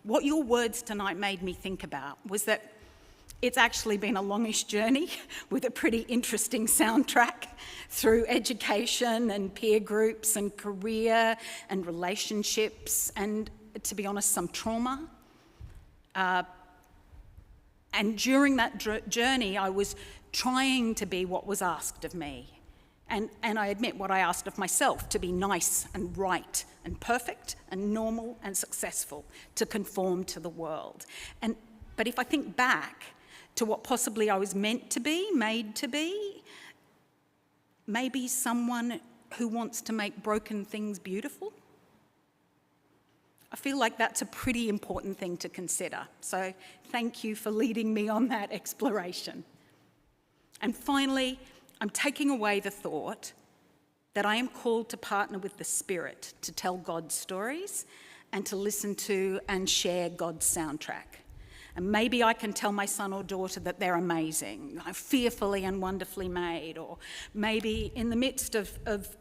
What your words tonight made me think about was that it's actually been a longish journey with a pretty interesting soundtrack through education and peer groups and career and relationships and, to be honest, some trauma. And during that journey, I was trying to be what was asked of me. And I admit what I asked of myself, to be nice and right and perfect and normal and successful, to conform to the world. But if I think back to what possibly I was meant to be, made to be, maybe someone who wants to make broken things beautiful? I feel like that's a pretty important thing to consider. So thank you for leading me on that exploration. And finally, I'm taking away the thought that I am called to partner with the Spirit to tell God's stories and to listen to and share God's soundtrack. And maybe I can tell my son or daughter that they're amazing, fearfully and wonderfully made. Or maybe in the midst of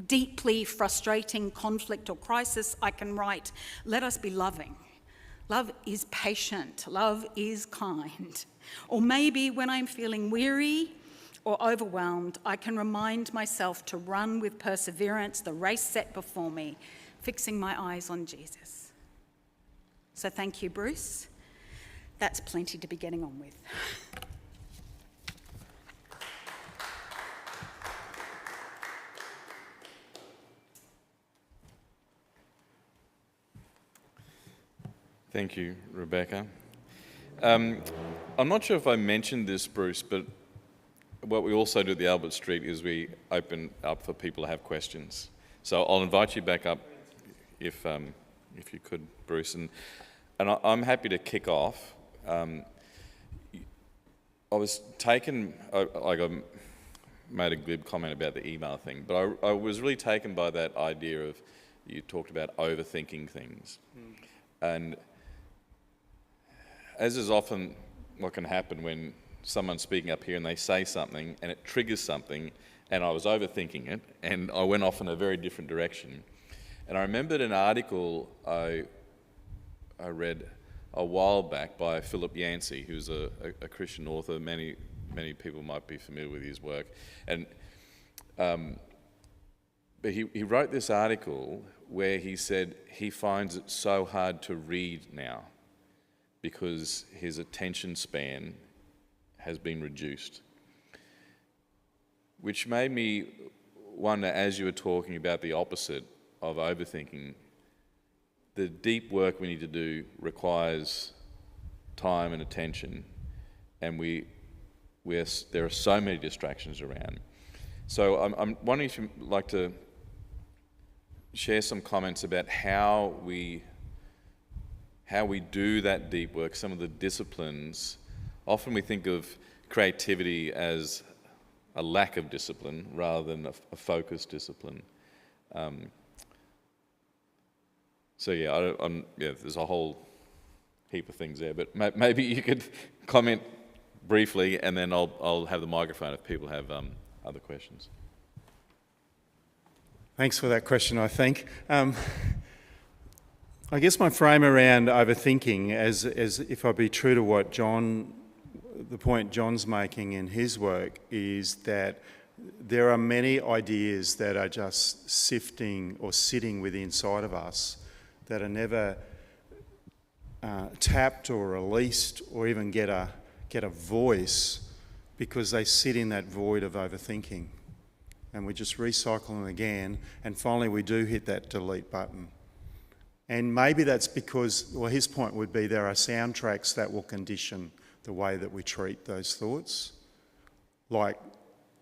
deeply frustrating conflict or crisis, I can write, let us be loving. Love is patient. Love is kind. Or maybe when I'm feeling weary or overwhelmed, I can remind myself to run with perseverance the race set before me, fixing my eyes on Jesus. So thank you, Bruce. That's plenty to be getting on with. Thank you, Rebecca. I'm not sure if I mentioned this, Bruce, but what we also do at the Albert Street is we open up for people to have questions. So I'll invite you back up if you could, Bruce. And I'm happy to kick off. I was taken, I made a glib comment about the email thing, but I was really taken by that idea of, you talked about overthinking things. And as is often what can happen when someone's speaking up here and they say something and it triggers something, and I was overthinking it and I went off in a very different direction. And I remembered an article I read a while back by Philip Yancey, who's a Christian author. Many people might be familiar with his work. And but he wrote this article where he said he finds it so hard to read now because his attention span has been reduced. Which made me wonder, as you were talking about the opposite of overthinking, the deep work we need to do requires time and attention, and there are so many distractions around. So I'm wondering if you'd like to share some comments about how we do that deep work, some of the disciplines. Often we think of creativity as a lack of discipline rather than a focused discipline. So yeah, there's a whole heap of things there, but maybe you could comment briefly, and then I'll have the microphone if people have other questions. Thanks for that question, I think. I guess my frame around overthinking, as if I be true to what the point John's making in his work, is that there are many ideas that are just sifting or sitting within inside of us that are never tapped or released or even get a voice because they sit in that void of overthinking. And we just recycle them again, and finally we do hit that delete button. And maybe that's because, well, his point would be there are soundtracks that will condition the way that we treat those thoughts. Like,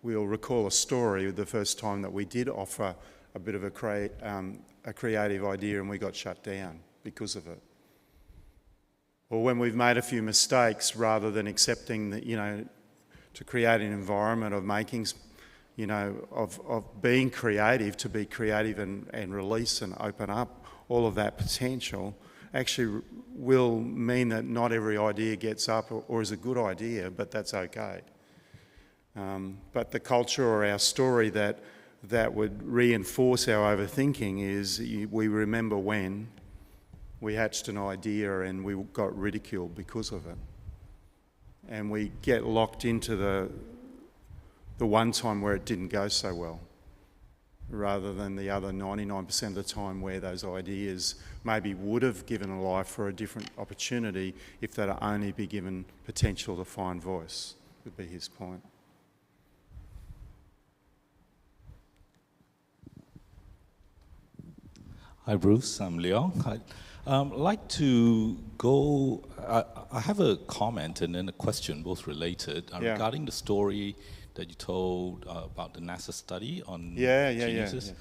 we'll recall a story the first time that we did offer a bit of a creative idea and we got shut down because of it. Or when we've made a few mistakes, rather than accepting that, to create an environment of making, of being creative, to be creative and release and open up all of that potential, actually will mean that not every idea gets up or is a good idea, but that's okay. But the culture or our story that would reinforce our overthinking is we remember when we hatched an idea and we got ridiculed because of it. And we get locked into the one time where it didn't go so well, rather than the other 99% of the time where those ideas maybe would have given a life for a different opportunity if they'd only be given potential to find voice, would be his point. Hi Bruce, I'm Leo. I'd like to go, I have a comment and then a question, both related, regarding the story that you told about the NASA study on geniuses.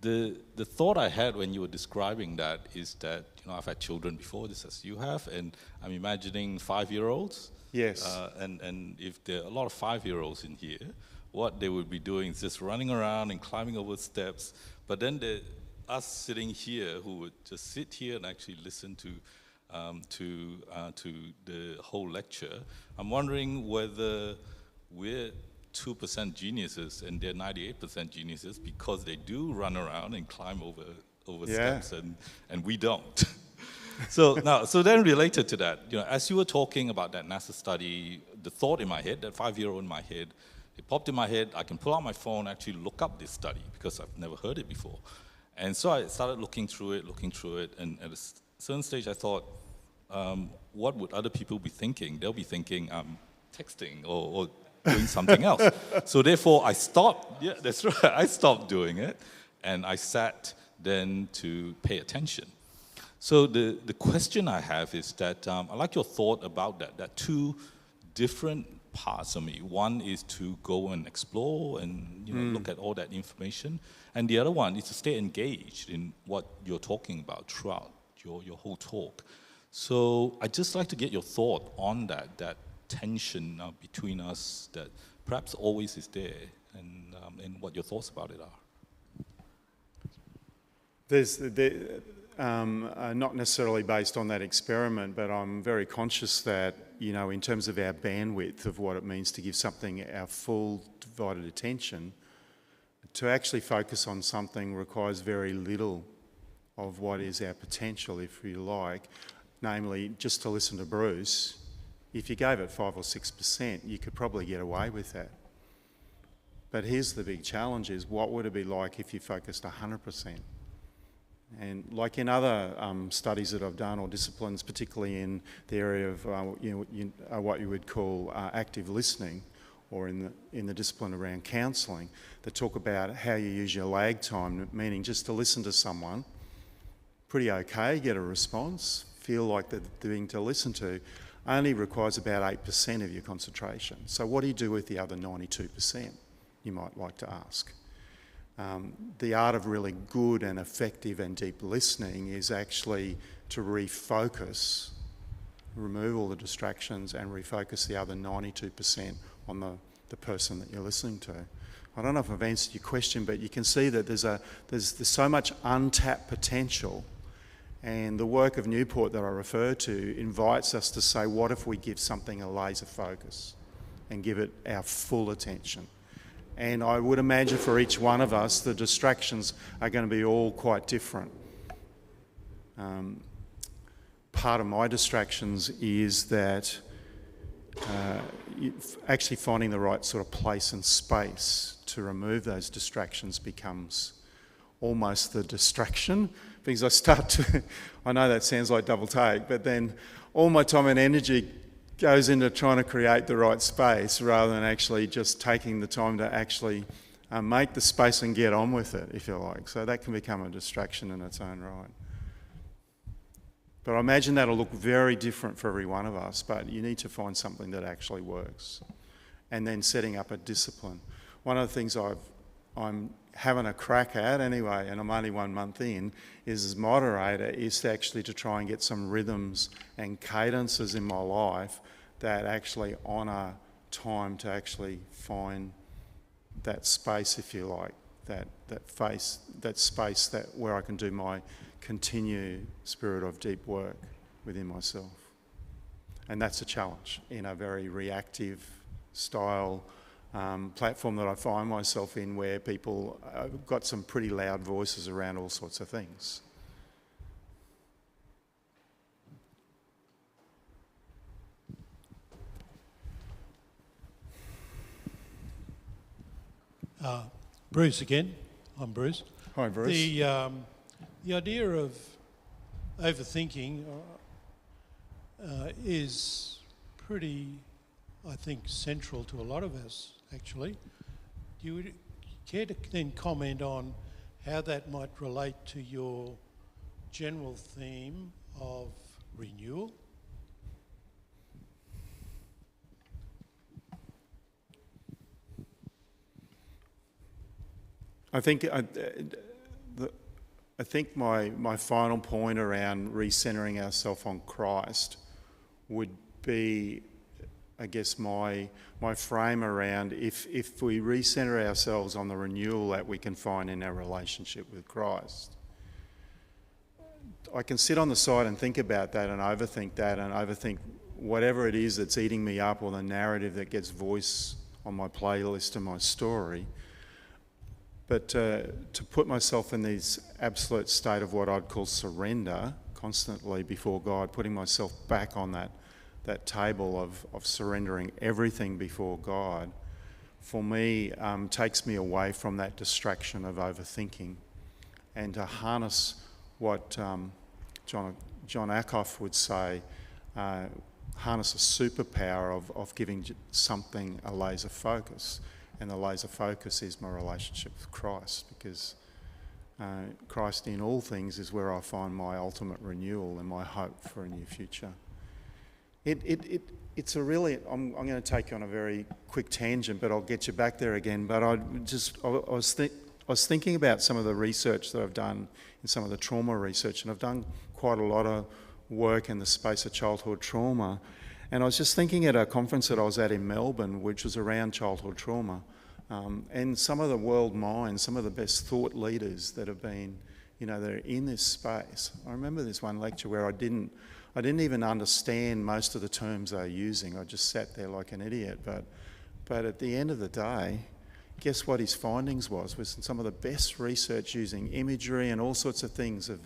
The thought I had when you were describing that is that, I've had children before, this as you have, and I'm imagining 5-year-olds. Yes. And if there are a lot of 5-year-olds in here, what they would be doing is just running around and climbing over steps, but then us sitting here who would just sit here and actually listen to to the whole lecture. I'm wondering whether we're 2% geniuses and they're 98% geniuses because they do run around and climb over steps and we don't. So then related to that, as you were talking about that NASA study, the thought in my head, that 5-year-old in my head, it popped in my head. I can pull out my phone, actually look up this study because I've never heard it before. And so I started looking through it, and at a certain stage I thought, what would other people be thinking? They'll be thinking I'm texting or doing something else. So therefore I stopped, that's right, I stopped doing it, and I sat then to pay attention. So the question I have is that I like your thought about that two different parts of me. One is to go and explore and look at all that information, and the other one is to stay engaged in what you're talking about throughout your whole talk. So I'd just like to get your thought on that tension between us that perhaps always is there, and what your thoughts about it are. There's not necessarily based on that experiment, but I'm very conscious that, in terms of our bandwidth of what it means to give something our full divided attention, to actually focus on something requires very little of what is our potential, if you like, namely just to listen to Bruce. If you gave it 5 or 6%, you could probably get away with that. But here's the big challenge is, what would it be like if you focused 100%? And like in other studies that I've done, or disciplines, particularly in the area of what you would call active listening, or in the discipline around counselling, that talk about how you use your lag time, meaning just to listen to someone, pretty okay, get a response, feel like they're being to listen to, only requires about 8% of your concentration. So what do you do with the other 92%, you might like to ask? The art of really good and effective and deep listening is actually to refocus, remove all the distractions and refocus the other 92% on the person that you're listening to. I don't know if I've answered your question, but you can see that there's so much untapped potential, and the work of Newport that I refer to invites us to say, what if we give something a laser focus and give it our full attention? And I would imagine for each one of us, the distractions are going to be all quite different. Part of my distractions is that actually finding the right sort of place and space to remove those distractions becomes almost the distraction, because I know that sounds like double take, but then all my time and energy goes into trying to create the right space rather than actually just taking the time to actually make the space and get on with it, if you like. So that can become a distraction in its own right. But I imagine that'll look very different for every one of us, but you need to find something that actually works. And then setting up a discipline. One of the things I'm having a crack at anyway, and I'm only 1 month in, is as moderator, is actually to try and get some rhythms and cadences in my life that actually honour time to actually find that space, if you like, that space where I can do my continued spirit of deep work within myself. And that's a challenge in a very reactive style platform that I find myself in, where people have got some pretty loud voices around all sorts of things. Bruce again. I'm Bruce. Hi, Bruce. The idea of overthinking is pretty, I think, central to a lot of us, actually. Do you care to then comment on how that might relate to your general theme of renewal? I think my final point around recentering ourselves on Christ would be, I guess, my frame around if we recenter ourselves on the renewal that we can find in our relationship with Christ, I can sit on the side and think about that and overthink whatever it is that's eating me up, or the narrative that gets voice on my playlist and my story. But to put myself in this absolute state of what I'd call surrender constantly before God, putting myself back on that table of surrendering everything before God, for me, takes me away from that distraction of overthinking, and to harness what John Ackhoff would say, harness a superpower of giving something a laser focus. And the laser focus is my relationship with Christ, because Christ in all things is where I find my ultimate renewal and my hope for a new future. It's a really, I'm going to take you on a very quick tangent, but I'll get you back there again. But I was thinking about some of the research that I've done in some of the trauma research, and I've done quite a lot of work in the space of childhood trauma. And I was just thinking at a conference that I was at in Melbourne, which was around childhood trauma, and some of the world minds, some of the best thought leaders that have been, they're in this space. I remember this one lecture where I didn't even understand most of the terms they were using. I just sat there like an idiot. But at the end of the day, guess what his findings was some of the best research using imagery and all sorts of things of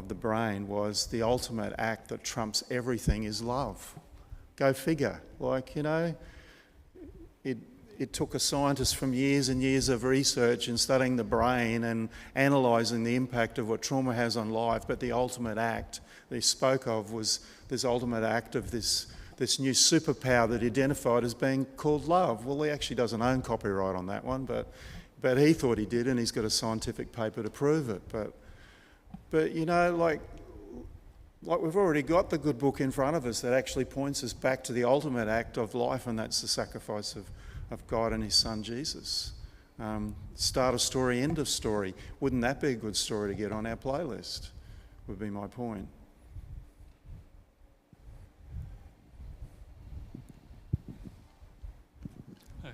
the brain was the ultimate act that trumps everything is love. Go figure. It took a scientist from years and years of research and studying the brain and analysing the impact of what trauma has on life, but the ultimate act that he spoke of was this ultimate act of this new superpower that he identified as being called love. Well, he actually doesn't own copyright on that one, but he thought he did, and he's got a scientific paper to prove it. But like we've already got the good book in front of us that actually points us back to the ultimate act of life, and that's the sacrifice of God and his son Jesus. Start of story, end of story. Wouldn't that be a good story to get on our playlist, would be my point.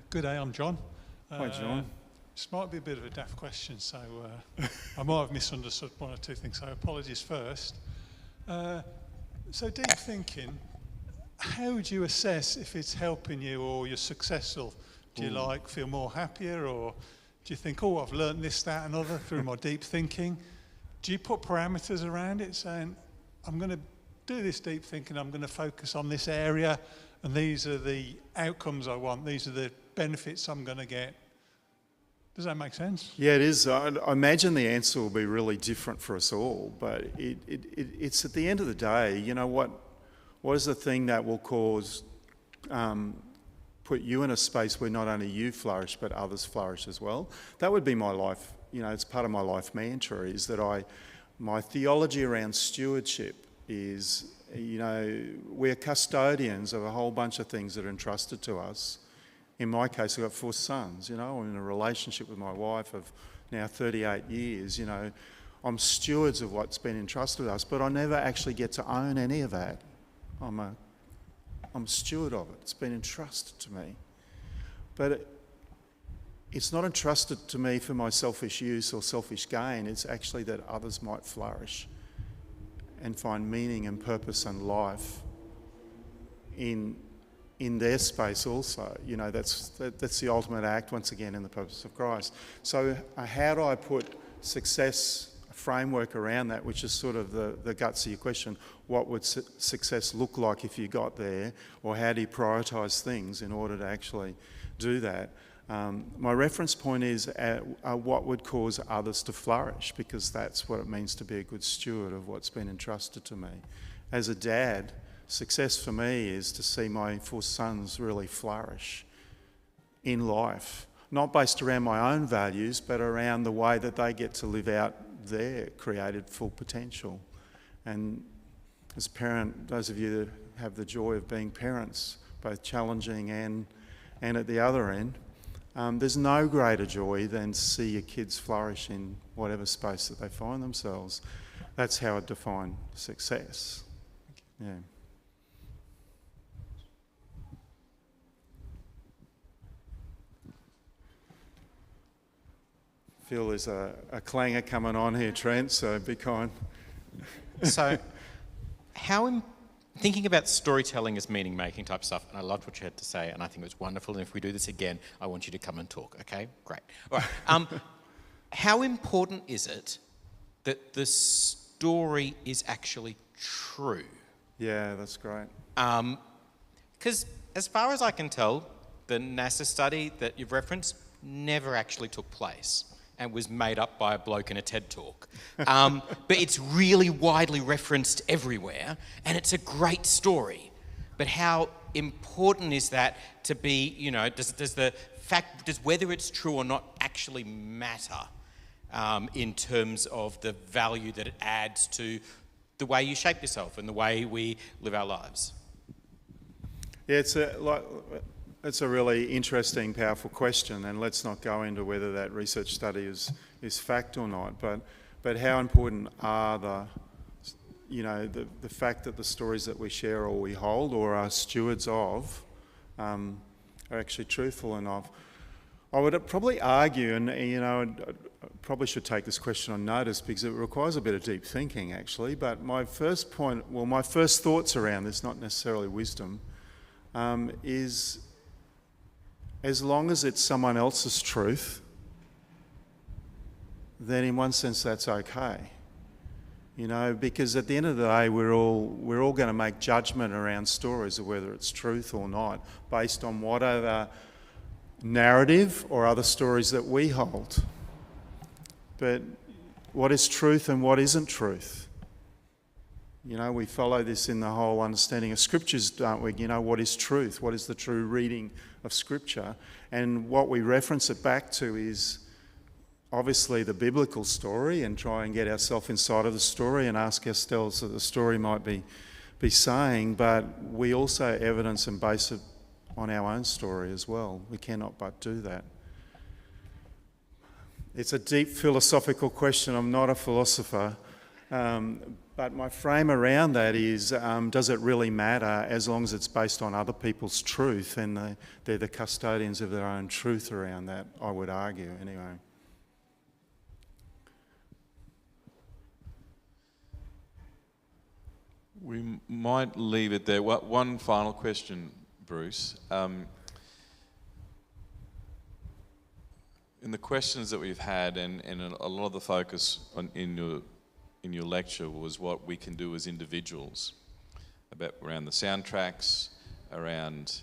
Good day, I'm John. Hi, John. This might be a bit of a daft question, so I might have misunderstood one or two things, so apologies first. So deep thinking, how do you assess if it's helping you or you're successful? Do you feel more happier, or do you think, oh, I've learnt this, that and other through my deep thinking? Do you put parameters around it saying, I'm going to do this deep thinking, I'm going to focus on this area, and these are the outcomes I want, these are the benefits I'm going to get? Does that make sense? Yeah, it is. I imagine the answer will be really different for us all, but it's at the end of the day, what is the thing that will put you in a space where not only you flourish, but others flourish as well? That would be my life, it's part of my life mantra, is that my theology around stewardship is, we're custodians of a whole bunch of things that are entrusted to us. In my case, I've got 4 sons, I'm in a relationship with my wife of now 38 years, I'm stewards of what's been entrusted to us, but I never actually get to own any of that. I'm a steward of it. It's been entrusted to me. But it's not entrusted to me for my selfish use or selfish gain. It's actually that others might flourish and find meaning and purpose and life in their space also. That's the ultimate act, once again, in the purpose of Christ. So how do I put success framework around that, which is sort of the guts of your question? What would success look like if you got there, or how do you prioritise things in order to actually do that? My reference point is what would cause others to flourish, because that's what it means to be a good steward of what's been entrusted to me. As a dad, success for me is to see my 4 sons really flourish in life, not based around my own values, but around the way that they get to live out their created full potential. And as a parent, those of you that have the joy of being parents, both challenging and at the other end, there's no greater joy than to see your kids flourish in whatever space that they find themselves. That's how I define success. Yeah. Feel there's a clanger coming on here, Trent, so be kind. So, thinking about storytelling as meaning-making type stuff, and I loved what you had to say, and I think it was wonderful, and if we do this again, I want you to come and talk, okay? Great. All right. How important is it that the story is actually true? Yeah, that's great. Because as far as I can tell, the NASA study that you've referenced never actually took place and was made up by a bloke in a TED talk. But it's really widely referenced everywhere, and it's a great story. But how important is that to be, you know, does whether it's true or not actually matter in terms of the value that it adds to the way you shape yourself and the way we live our lives? Yeah, it's a really interesting, powerful question, and let's not go into whether that research study is fact or not. But how important are the fact that the stories that we share or we hold or are stewards of are actually truthful enough? I would probably argue, and I probably should take this question on notice because it requires a bit of deep thinking, actually. But my first thoughts around this, not necessarily wisdom, is as long as it's someone else's truth, then in one sense that's okay. Because at the end of the day, we're all going to make judgment around stories of whether it's truth or not, based on whatever narrative or other stories that we hold. But what is truth and what isn't truth? We follow this in the whole understanding of scriptures, don't we? What is truth? What is the true reading of scripture? And what we reference it back to is obviously the biblical story, and try and get ourselves inside of the story and ask ourselves what the story might be saying, but we also evidence and base it on our own story as well. We cannot but do that. It's a deep philosophical question. I'm not a philosopher. But my frame around that is, does it really matter as long as it's based on other people's truth and they're the custodians of their own truth around that, I would argue, anyway. We might leave it there. One final question, Bruce. In the questions that we've had, and a lot of the focus in your lecture was what we can do as individuals around the soundtracks, around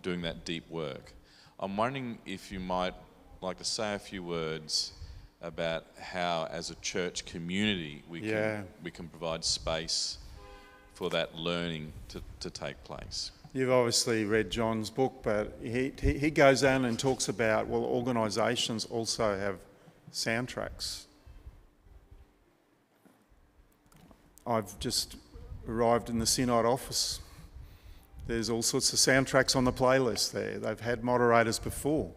doing that deep work. I'm wondering if you might like to say a few words about how, as a church community, we can provide space for that learning to take place. You've obviously read John's book, but he goes on and talks about, well, organisations also have soundtracks. I've just arrived in the Synod office. There's all sorts of soundtracks on the playlist there. They've had moderators before.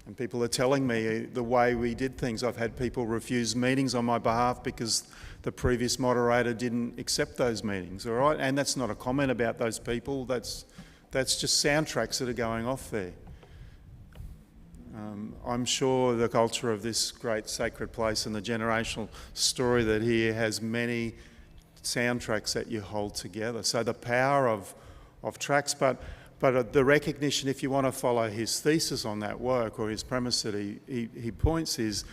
And people are telling me the way we did things. I've had people refuse meetings on my behalf because the previous moderator didn't accept those meetings, all right? And that's not a comment about those people. That's just soundtracks that are going off there. I'm sure the culture of this great sacred place and the generational story that here has many soundtracks that you hold together. So the power of tracks, but the recognition, if you want to follow his thesis on that work or his premise that he points is,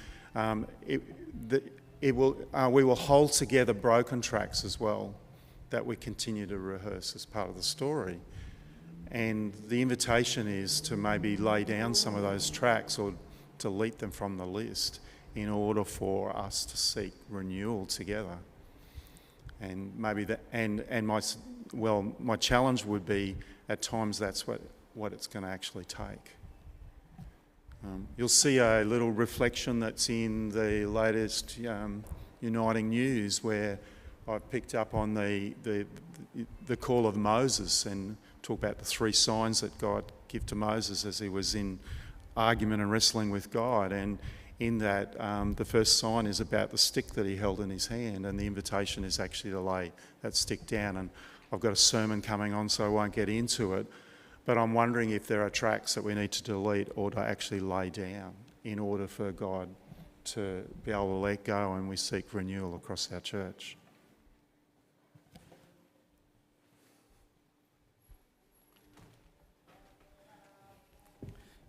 we will hold together broken tracks as well that we continue to rehearse as part of the story. And the invitation is to maybe lay down some of those tracks or delete them from the list in order for us to seek renewal together. And maybe my challenge would be at times that's what it's going to actually take. You'll see a little reflection that's in the latest Uniting News where I've picked up on the call of Moses and talk about the 3 signs that God gave to Moses as he was in argument and wrestling with God. And in that, the first sign is about the stick that he held in his hand, and the invitation is actually to lay that stick down. And I've got a sermon coming on, so I won't get into it. But I'm wondering if there are tracks that we need to delete or to actually lay down in order for God to be able to let go, and we seek renewal across our church.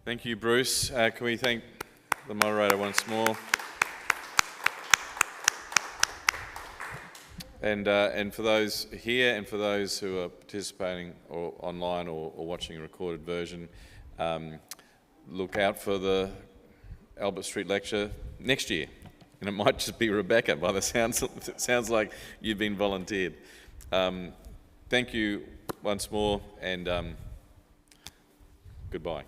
Thank you, Bruce. Can we thank the moderator once more? And for those here and for those who are participating or online or watching a recorded version, look out for the Albert Street lecture next year. And it might just be Rebecca by the sounds. It sounds like you've been volunteered. Thank you once more, and goodbye.